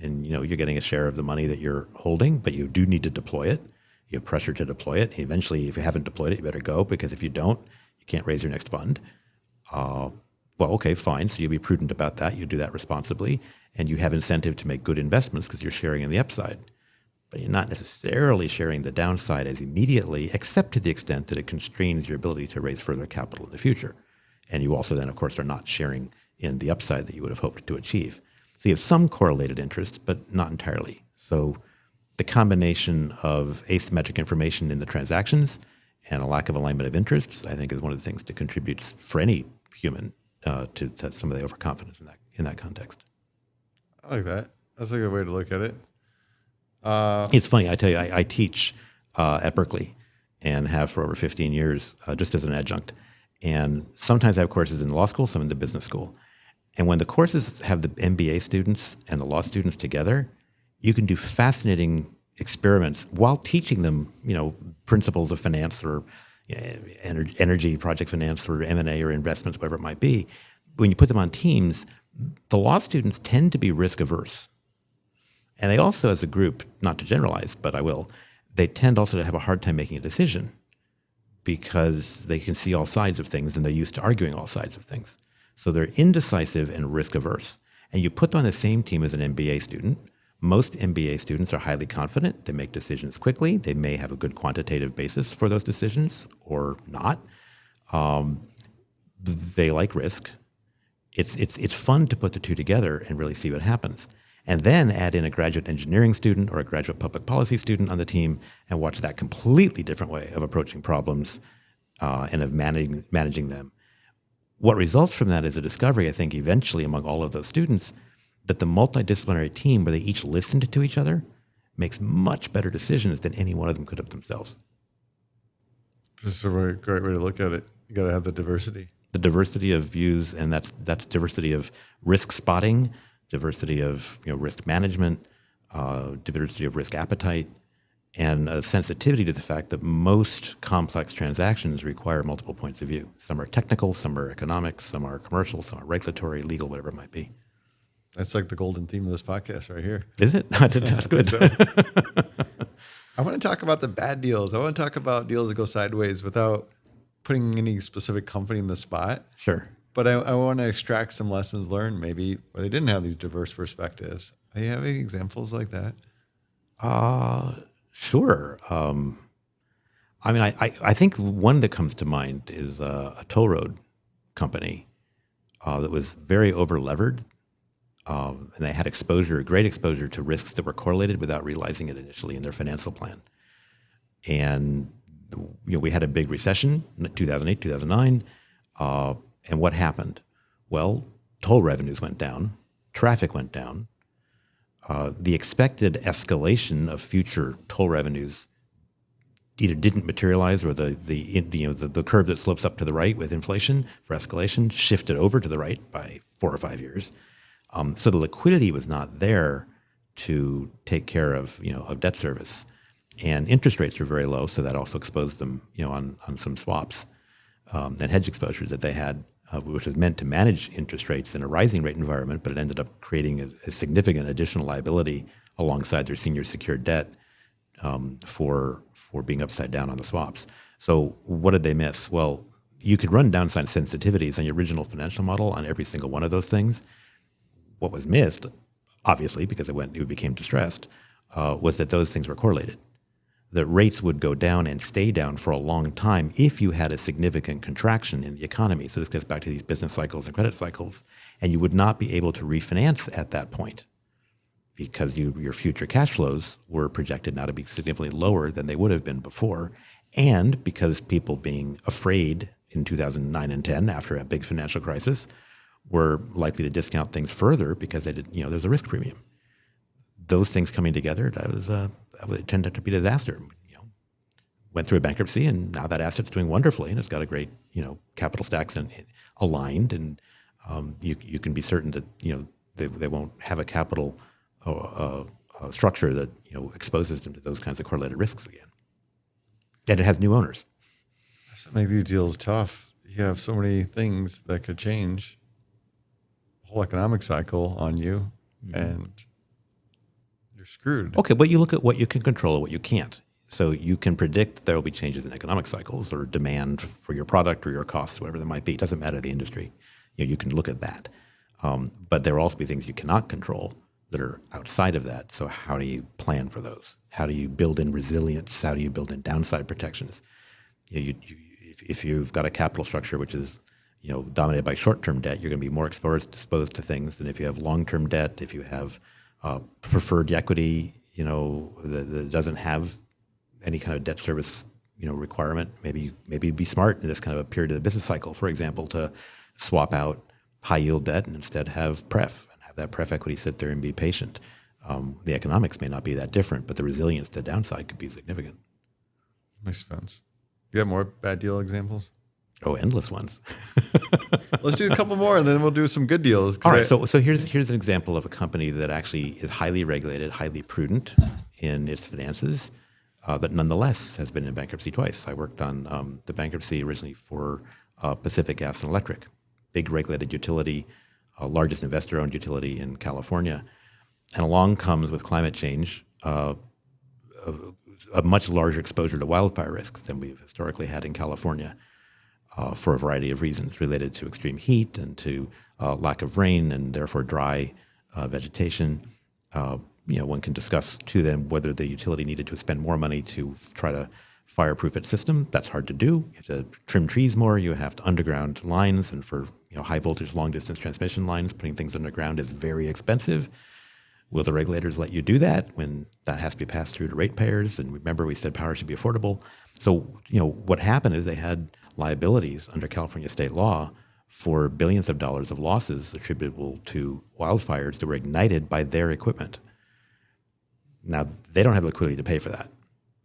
Speaker 2: And, you're getting a share of the money that you're holding, but you do need to deploy it. You have pressure to deploy it. And eventually, if you haven't deployed it, you better go, because if you don't, you can't raise your next fund. Well, okay, fine. So you'll be prudent about that. You do that responsibly, and you have incentive to make good investments because you're sharing in the upside. But you're not necessarily sharing the downside as immediately, except to the extent that it constrains your ability to raise further capital in the future. And you also then, of course, are not sharing in the upside that you would have hoped to achieve. So you have some correlated interest, but not entirely. So the combination of asymmetric information in the transactions and a lack of alignment of interests, I think, is one of the things that contributes for any human to some of the overconfidence in that context.
Speaker 1: I like that. That's a good way to look at it.
Speaker 2: It's funny. I tell you, I teach at Berkeley and have for over 15 years just as an adjunct. And sometimes I have courses in the law school, some in the business school. And when the courses have the MBA students and the law students together, you can do fascinating experiments while teaching them, principles of finance or energy, project finance, or M&A or investments, whatever it might be. When you put them on teams, the law students tend to be risk averse. And they also, as a group, not to generalize, but I will, they tend also to have a hard time making a decision because they can see all sides of things and they're used to arguing all sides of things. So they're indecisive and risk averse. And you put them on the same team as an MBA student. Most MBA students are highly confident. They make decisions quickly. They may have a good quantitative basis for those decisions or not. They like risk. It's fun to put the two together and really see what happens. And then add in a graduate engineering student or a graduate public policy student on the team and watch that completely different way of approaching problems and of managing them. What results from that is a discovery, I think, eventually among all of those students, that the multidisciplinary team where they each listened to each other makes much better decisions than any one of them could have themselves.
Speaker 1: This is a very great way to look at it. You got to have the diversity.
Speaker 2: The diversity of views, and that's diversity of risk spotting, diversity of risk management, diversity of risk appetite, and a sensitivity to the fact that most complex transactions require multiple points of view. Some are technical, some are economic, some are commercial, some are regulatory, legal, whatever it might be.
Speaker 1: That's like the golden theme of this podcast right here.
Speaker 2: Is it? That's good.
Speaker 1: I want to talk about the bad deals. I want to talk about deals that go sideways without putting any specific company in the spot.
Speaker 2: Sure.
Speaker 1: But I want to extract some lessons learned maybe where they didn't have these diverse perspectives. Do you have any examples like that?
Speaker 2: Sure. I think one that comes to mind is a toll road company that was very over-levered. And they had great exposure to risks that were correlated without realizing it initially in their financial plan. And we had a big recession in 2008, 2009. And what happened? Well, toll revenues went down, traffic went down. The expected escalation of future toll revenues either didn't materialize, or the curve that slopes up to the right with inflation for escalation shifted over to the right by 4 or 5 years. So the liquidity was not there to take care of debt service, and interest rates were very low, so that also exposed them on some swaps and hedge exposure that they had, which was meant to manage interest rates in a rising rate environment, but it ended up creating a significant additional liability alongside their senior secured debt for being upside down on the swaps. So what did they miss? Well, you could run downside sensitivities on your original financial model on every single one of those things. What was missed, obviously, because it became distressed, was that those things were correlated. That rates would go down and stay down for a long time if you had a significant contraction in the economy. So this gets back to these business cycles and credit cycles, and you would not be able to refinance at that point because your future cash flows were projected now to be significantly lower than they would have been before, and because people being afraid in 2009 and 10 after a big financial crisis were likely to discount things further because they did, there's a risk premium. Those things coming together, it turned out to be a disaster. Went through a bankruptcy, and now that asset's doing wonderfully, and it's got a great, capital stacks and aligned, and you can be certain that they won't have a capital structure that exposes them to those kinds of correlated risks again. And it has new owners.
Speaker 1: That make these deals tough. You have so many things that could change the whole economic cycle on you, and you're screwed.
Speaker 2: Okay, but you look at what you can control and what you can't. So you can predict that there will be changes in economic cycles or demand for your product or your costs, whatever that might be. It doesn't matter the industry. You can look at that. But there will also be things you cannot control that are outside of that. So how do you plan for those? How do you build in resilience? How do you build in downside protections? If you've got a capital structure which is dominated by short-term debt, you're going to be more exposed to things than if you have long-term debt. If you have preferred equity, that doesn't have any kind of debt service, requirement. Maybe be smart in this kind of a period of the business cycle, for example, to swap out high yield debt and instead have pref and have that pref equity sit there and be patient. The economics may not be that different, but the resilience to downside could be significant.
Speaker 1: Makes sense. You have more bad deal examples?
Speaker 2: Oh, endless ones.
Speaker 1: Let's do a couple more, and then we'll do some good deals.
Speaker 2: All right. So here's an example of a company that actually is highly regulated, highly prudent in its finances, that nonetheless has been in bankruptcy twice. I worked on the bankruptcy originally for Pacific Gas and Electric, big regulated utility, largest investor-owned utility in California. And along comes with climate change a much larger exposure to wildfire risks than we've historically had in California, for a variety of reasons related to extreme heat and to lack of rain and therefore dry vegetation. One can discuss too then whether the utility needed to spend more money to try to fireproof its system. That's hard to do. You have to trim trees more. You have to underground lines, and for high voltage, long distance transmission lines, putting things underground is very expensive. Will the regulators let you do that when that has to be passed through to ratepayers? And remember, we said power should be affordable. So what happened is they had liabilities under California state law for billions of dollars of losses attributable to wildfires that were ignited by their equipment. Now, they don't have liquidity to pay for that.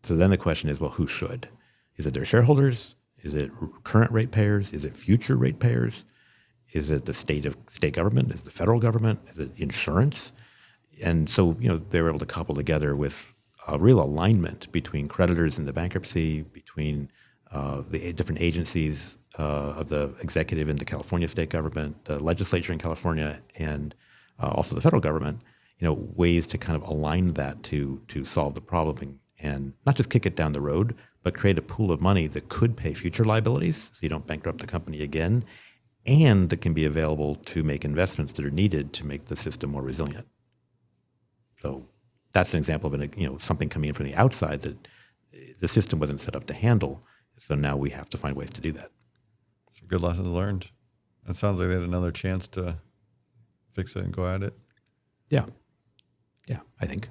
Speaker 2: So then the question is, well, who should? Is it their shareholders? Is it current ratepayers? Is it future ratepayers? Is it the state government? Is it the federal government? Is it insurance? And so, they were able to couple together with a real alignment between creditors in the bankruptcy, between the different agencies of the executive in the California state government, the legislature in California, and also the federal government, ways to kind of align that to solve the problem and not just kick it down the road, but create a pool of money that could pay future liabilities so you don't bankrupt the company again, and that can be available to make investments that are needed to make the system more resilient. So that's an example of something coming in from the outside that the system wasn't set up to handle. So now we have to find ways to do that.
Speaker 1: Some good lessons learned. It sounds like they had another chance to fix it and go at it.
Speaker 2: Yeah, I think.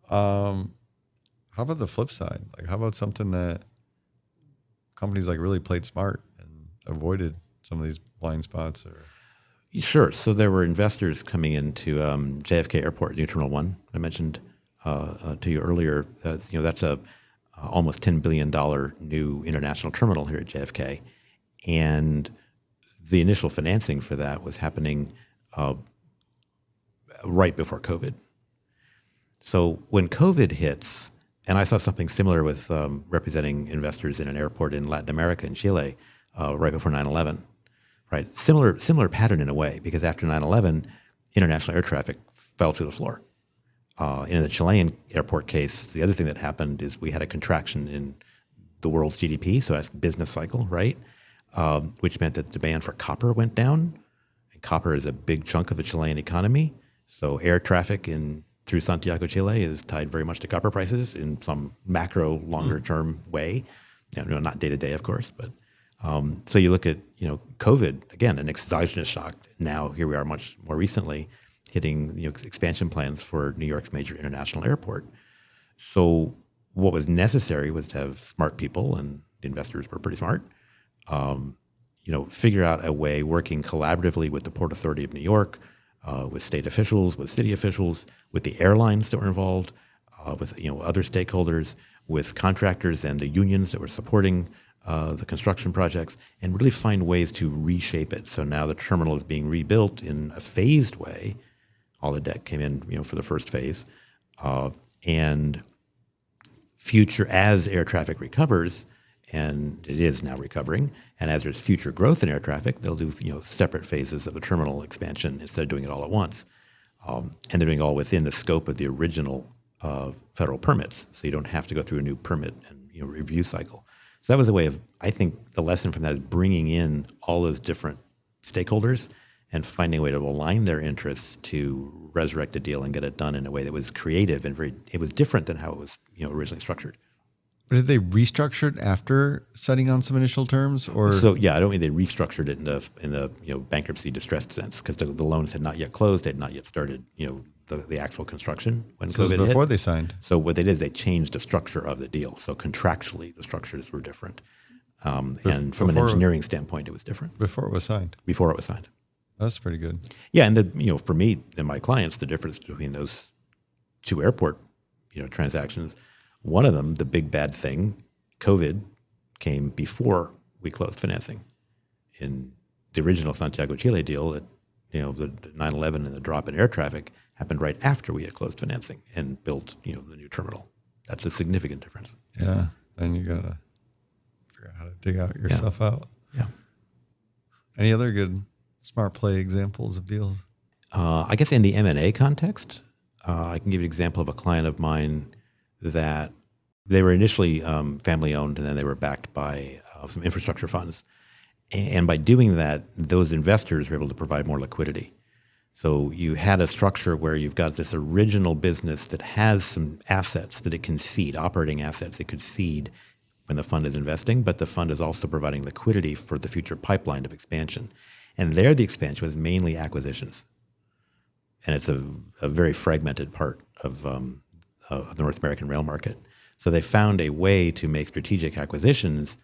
Speaker 1: How about the flip side? Like, how about something that companies really played smart and avoided some of these blind spots? Or
Speaker 2: Sure. So there were investors coming into JFK Airport, New Terminal 1. I mentioned to you earlier. That's a almost $10 billion new international terminal here at JFK, and the initial financing for that was happening right before COVID. So when COVID hits, and I saw something similar with representing investors in an airport in Latin America, in Chile, right before 9/11. Right, similar pattern in a way, because after 9/11, international air traffic fell through the floor. In the Chilean airport case, the other thing that happened is we had a contraction in the world's GDP, so that's business cycle, right? Which meant that the demand for copper went down, and copper is a big chunk of the Chilean economy. So air traffic through Santiago, Chile, is tied very much to copper prices in some macro, longer-term way. Not day to day, of course, but. So you look at, COVID, again, an exogenous shock. Now here we are much more recently hitting, expansion plans for New York's major international airport. So what was necessary was to have smart people, and the investors were pretty smart, figure out a way working collaboratively with the Port Authority of New York, with state officials, with city officials, with the airlines that were involved, with, other stakeholders, with contractors and the unions that were supporting the construction projects, and really find ways to reshape it. So now the terminal is being rebuilt in a phased way. All the debt came in, for the first phase, and as air traffic recovers, and it is now recovering, and as there's future growth in air traffic, they'll do separate phases of the terminal expansion instead of doing it all at once, and they're doing it all within the scope of the original federal permits, so you don't have to go through a new permit and review cycle. So that was a way of, I think the lesson from that is bringing in all those different stakeholders and finding a way to align their interests to resurrect a deal and get it done in a way that was creative and it was different than how it was originally structured.
Speaker 1: But did they restructure it after setting on some initial terms, or?
Speaker 2: So yeah, I don't mean they restructured it in the bankruptcy distressed sense, because the loans had not yet closed, had not yet started the actual construction when
Speaker 1: So it
Speaker 2: COVID
Speaker 1: was before
Speaker 2: hit.
Speaker 1: they signed.
Speaker 2: So what they did is they changed the structure of the deal. So contractually, the structures were different, and from an engineering standpoint, it was different
Speaker 1: Before it was signed.
Speaker 2: before it was signed.
Speaker 1: That's pretty good.
Speaker 2: Yeah, and for me and my clients, the difference between those two airport transactions. One of them, the big bad thing, COVID, came before we closed financing. In the original Santiago, Chile deal, the 9/11 and the drop in air traffic happened right after we had closed financing and built, the new terminal. That's a significant difference.
Speaker 1: Yeah. Then you got to figure out how to dig out yourself out.
Speaker 2: Yeah.
Speaker 1: Any other good smart play examples of deals?
Speaker 2: I guess in the M&A context, I can give you an example of a client of mine that they were initially family owned, and then they were backed by some infrastructure funds. And by doing that, those investors were able to provide more liquidity. So you had a structure where you've got this original business that has some assets that it can seed, operating assets it could seed when the fund is investing, but the fund is also providing liquidity for the future pipeline of expansion. And there the expansion was mainly acquisitions. And it's a very fragmented part of the North American rail market. So they found a way to make strategic acquisitions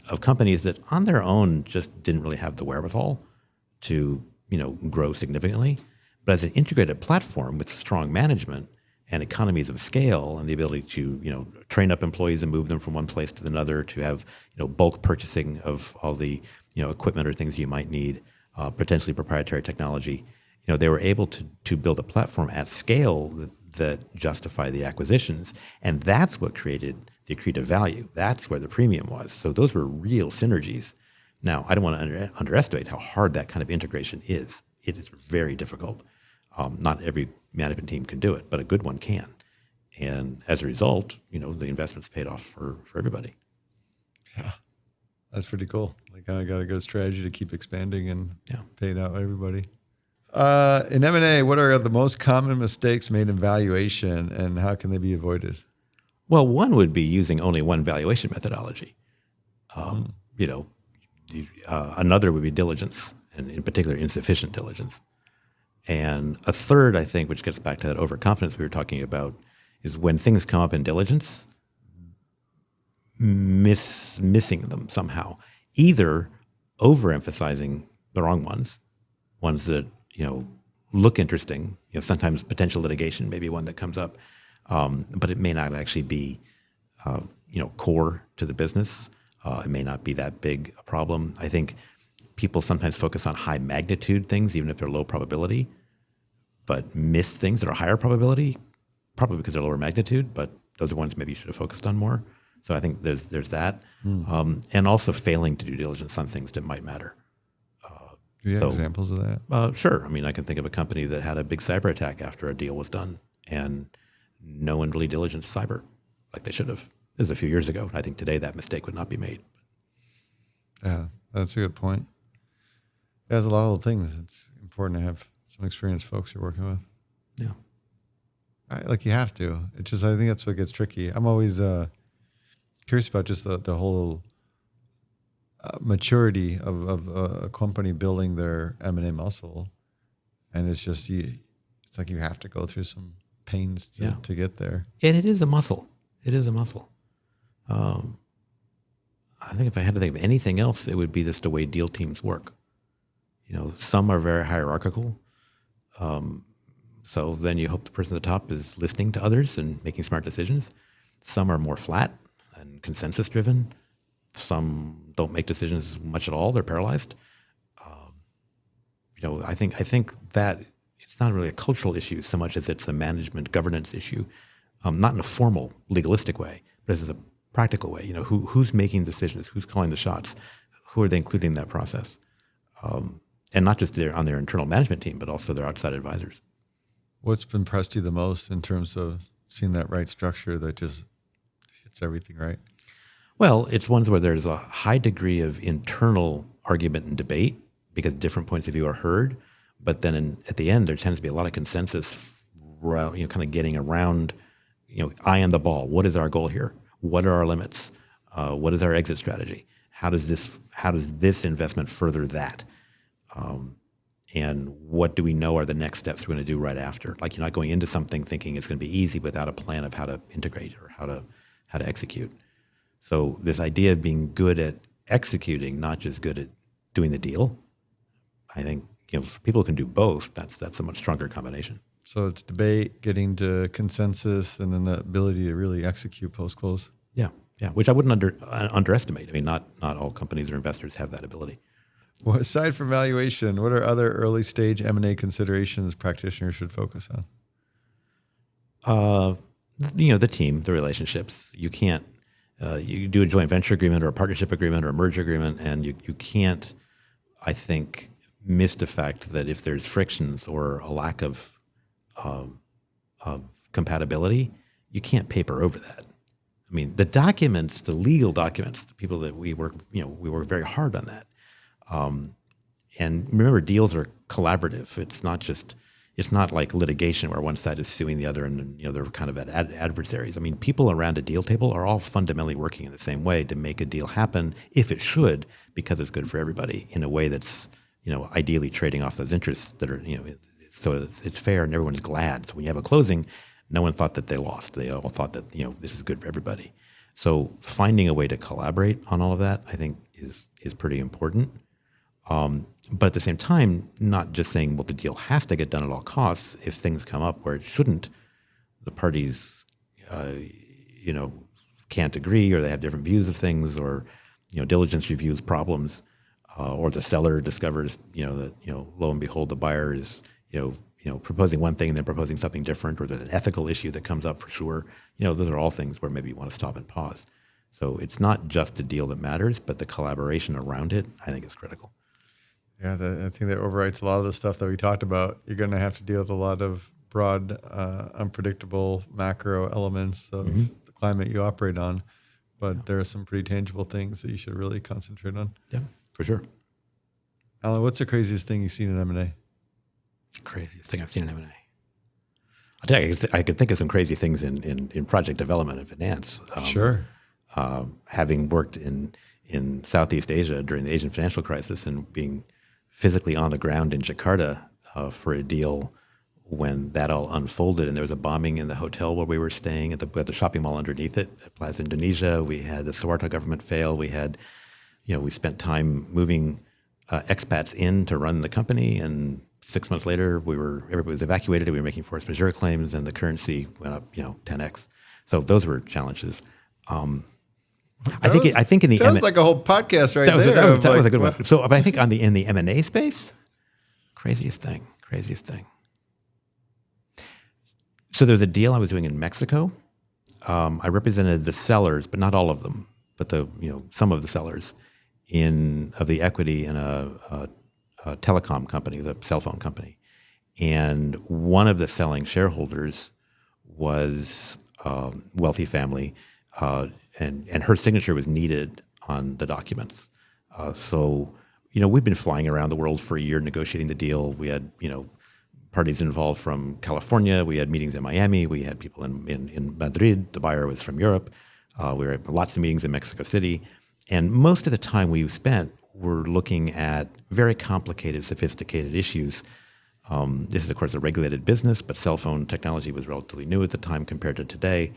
Speaker 2: of companies that on their own just didn't really have the wherewithal to, grow significantly. But as an integrated platform with strong management and economies of scale and the ability to, train up employees and move them from one place to another, to have, bulk purchasing of all the, equipment or things you might need, potentially proprietary technology, they were able to build a platform at scale that justify the acquisitions. And that's what created the accretive value. That's where the premium was. So those were real synergies. Now, I don't want to underestimate how hard that kind of integration is. It is very difficult. Not every management team can do it, but a good one can. And as a result, the investment's paid off for everybody.
Speaker 1: Yeah, that's pretty cool. They kind of got a good strategy to keep expanding and paying out everybody. In M&A, what are the most common mistakes made in valuation, and how can they be avoided?
Speaker 2: Well, one would be using only one valuation methodology. Another would be diligence, and in particular, insufficient diligence. And a third, I think, which gets back to that overconfidence we were talking about, is when things come up in diligence, missing them somehow, either overemphasizing the wrong ones that look interesting. Sometimes potential litigation may be one that comes up, but it may not actually be core to the business. It may not be that big a problem. I think people sometimes focus on high magnitude things, even if they're low probability, but miss things that are higher probability, probably because they're lower magnitude, but those are ones maybe you should have focused on more. So I think there's that. And also failing to do diligence on things that might matter.
Speaker 1: Do you have examples of that?
Speaker 2: Sure. I mean, I can think of a company that had a big cyber attack after a deal was done, and no one really diligenced cyber like they should have. This is a few years ago. I think today that mistake would not be made.
Speaker 1: Yeah, that's a good point. There's a lot of things. It's important to have some experienced folks you're working with.
Speaker 2: Yeah.
Speaker 1: Like you have to. It's just, I think that's what gets tricky. I'm always curious about just the whole maturity of a company building their M&A muscle. And it's just, it's like you have to go through some pains to get there.
Speaker 2: And it is a muscle. It is a muscle. I think if I had to think of anything else, it would be just the way deal teams work. Some are very hierarchical. So then you hope the person at the top is listening to others and making smart decisions. Some are more flat and consensus driven. Some don't make decisions much at all. They're paralyzed. I think that it's not really a cultural issue so much as it's a management governance issue, not in a formal legalistic way, but as a practical way. Who's making decisions, who's calling the shots, who are they including in that process, and not just on their internal management team, but also their outside advisors.
Speaker 1: What's impressed you the most in terms of seeing that right structure that just hits everything right?
Speaker 2: Well, it's ones where there's a high degree of internal argument and debate because different points of view are heard. But then at the end, there tends to be a lot of consensus, kind of getting around, eye on the ball. What is our goal here? What are our limits? What is our exit strategy? How does this investment further that? And what do we know are the next steps we're going to do right after? Like, you're not going into something thinking it's going to be easy without a plan of how to integrate or how to execute. So this idea of being good at executing, not just good at doing the deal, I think, for people who can do both, that's a much stronger combination.
Speaker 1: So it's debate, getting to consensus, and then the ability to really execute post-close.
Speaker 2: Yeah, which I wouldn't underestimate. I mean, not all companies or investors have that ability.
Speaker 1: Well, aside from valuation, what are other early stage M&A considerations practitioners should focus
Speaker 2: on? The team, the relationships. You can't, you do a joint venture agreement or a partnership agreement or a merger agreement, and you can't, I think, miss the fact that if there's frictions or a lack of compatibility, you can't paper over that. I mean, the documents, the legal documents, the people that we work very hard on that. And remember, deals are collaborative. It's not like litigation where one side is suing the other and they're kind of adversaries. I mean, people around a deal table are all fundamentally working in the same way to make a deal happen, if it should, because it's good for everybody in a way that's ideally trading off those interests that are so it's fair and everyone's glad. So when you have a closing, no one thought that they lost. They all thought that this is good for everybody. So finding a way to collaborate on all of that, I think, is pretty important. But at the same time, not just saying, well, the deal has to get done at all costs. If things come up where it shouldn't, the parties, can't agree, or they have different views of things, or, diligence reviews problems, or the seller discovers, that, lo and behold, the buyer is, proposing one thing and then proposing something different, or there's an ethical issue that comes up for sure. Those are all things where maybe you want to stop and pause. So it's not just the deal that matters, but the collaboration around it, I think, is critical.
Speaker 1: Yeah, I think that overwrites a lot of the stuff that we talked about. You're going to have to deal with a lot of broad, unpredictable macro elements of the climate you operate on. But there are some pretty tangible things that you should really concentrate on.
Speaker 2: Yeah, for sure.
Speaker 1: Allan, what's the craziest thing you've seen in M&A?
Speaker 2: Craziest thing I've seen in M&A. I'll tell you, I could think of some crazy things in project development and finance.
Speaker 1: Sure.
Speaker 2: Having worked in Southeast Asia during the Asian financial crisis and being physically on the ground in Jakarta for a deal when that all unfolded, and there was a bombing in the hotel where we were staying at the shopping mall underneath it at Plaza Indonesia. We had the Suharto government fail. We had, we spent time moving expats in to run the company, and 6 months later, everybody was evacuated. We were making force majeure claims, and the currency went up, 10x. So those were challenges. I think in the
Speaker 1: that was like a whole podcast right there.
Speaker 2: That was a good one. So, but I think in the M&A space, craziest thing. So there's a deal I was doing in Mexico. I represented the sellers, but not all of them, but some of the sellers of the equity in a telecom company, the cell phone company, and one of the selling shareholders was a wealthy family. And her signature was needed on the documents. So we've been flying around the world for a year negotiating the deal. We had, parties involved from California. We had meetings in Miami. We had people in Madrid. The buyer was from Europe. We were at lots of meetings in Mexico City. And most of the time we spent were looking at very complicated, sophisticated issues. This is, of course, a regulated business, but cell phone technology was relatively new at the time compared to today.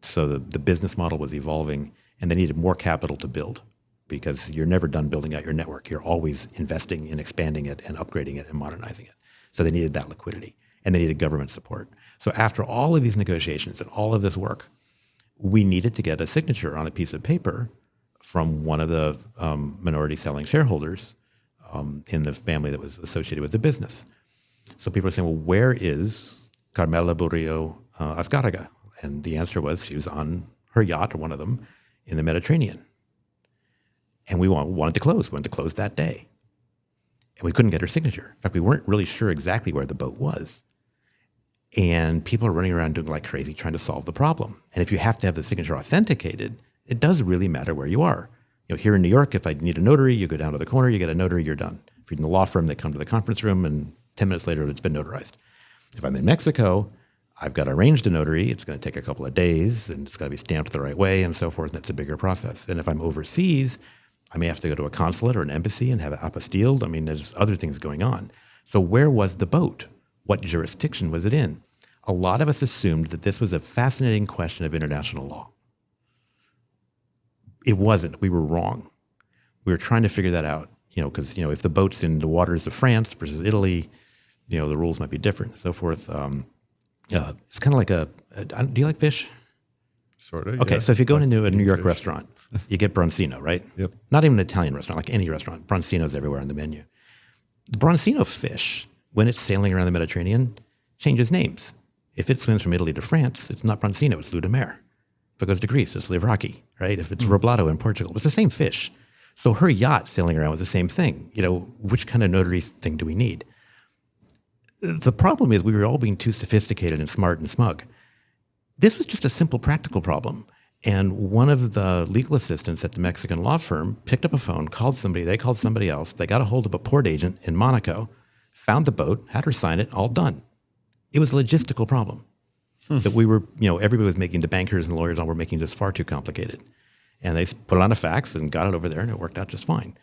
Speaker 2: So the business model was evolving, and they needed more capital to build because you're never done building out your network. You're always investing in expanding it and upgrading it and modernizing it. So they needed that liquidity, and they needed government support. So after all of these negotiations and all of this work, we needed to get a signature on a piece of paper from one of the minority selling shareholders in the family that was associated with the business. So people are saying, well, where is Carmela Burillo Azcárraga? And the answer was she was on her yacht, or one of them, in the Mediterranean. And we wanted to close that day. And we couldn't get her signature. In fact, we weren't really sure exactly where the boat was. And people are running around doing like crazy trying to solve the problem. And if you have to have the signature authenticated, it does really matter where you are. Here in New York, if I need a notary, you go down to the corner, you get a notary, you're done. If you're in the law firm, they come to the conference room, and 10 minutes later, it's been notarized. If I'm in Mexico, I've got to arrange a notary. It's going to take a couple of days, and it's got to be stamped the right way, and so forth. And that's a bigger process. And if I'm overseas, I may have to go to a consulate or an embassy and have it apostilled. I mean, there's other things going on. So where was the boat? What jurisdiction was it in? A lot of us assumed that this was a fascinating question of international law. It wasn't. We were wrong. We were trying to figure that out, because, if the boat's in the waters of France versus Italy, the rules might be different and so forth. It's kind of like do you like fish?
Speaker 1: Sort of.
Speaker 2: Okay,
Speaker 1: yeah.
Speaker 2: so if you go into a New York
Speaker 1: fish.
Speaker 2: restaurant, you get Bronzino, right?
Speaker 1: Yep.
Speaker 2: Not even an Italian restaurant, like any restaurant. Bronzino's everywhere on the menu. The Bronzino fish, when it's sailing around the Mediterranean, changes names. If it swims from Italy to France, it's not Bronzino, it's Ludimere. If it goes to Greece, it's Livraki, right? If it's Roblato in Portugal, it's the same fish. So her yacht sailing around was the same thing. Which kind of notary thing do we need? The problem is we were all being too sophisticated and smart and smug. This was just a simple practical problem. And one of the legal assistants at the Mexican law firm picked up a phone, called somebody, they called somebody else, they got a hold of a port agent in Monaco, found the boat, had her sign it, all done. It was a logistical problem that we were, everybody was making, the bankers and lawyers all were making this far too complicated. And they put it on a fax and got it over there, and it worked out just fine.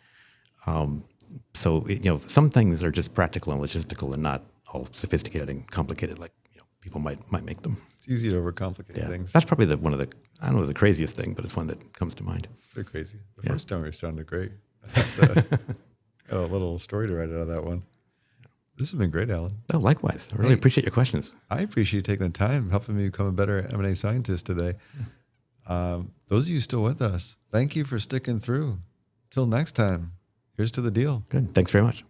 Speaker 2: Some things are just practical and logistical and not all sophisticated and complicated like people might make them.
Speaker 1: It's easy to overcomplicate things.
Speaker 2: That's probably one of the, I don't know the craziest thing, but it's one that comes to mind.
Speaker 1: Pretty crazy. The first story sounded great. Got a little story to write out of that one. This has been great, Allan.
Speaker 2: Oh, likewise. I really appreciate your questions.
Speaker 1: I appreciate you taking the time, helping me become a better M&A scientist today. Those of you still with us, thank you for sticking through. Till next time, here's to the deal.
Speaker 2: Good. Thanks very much.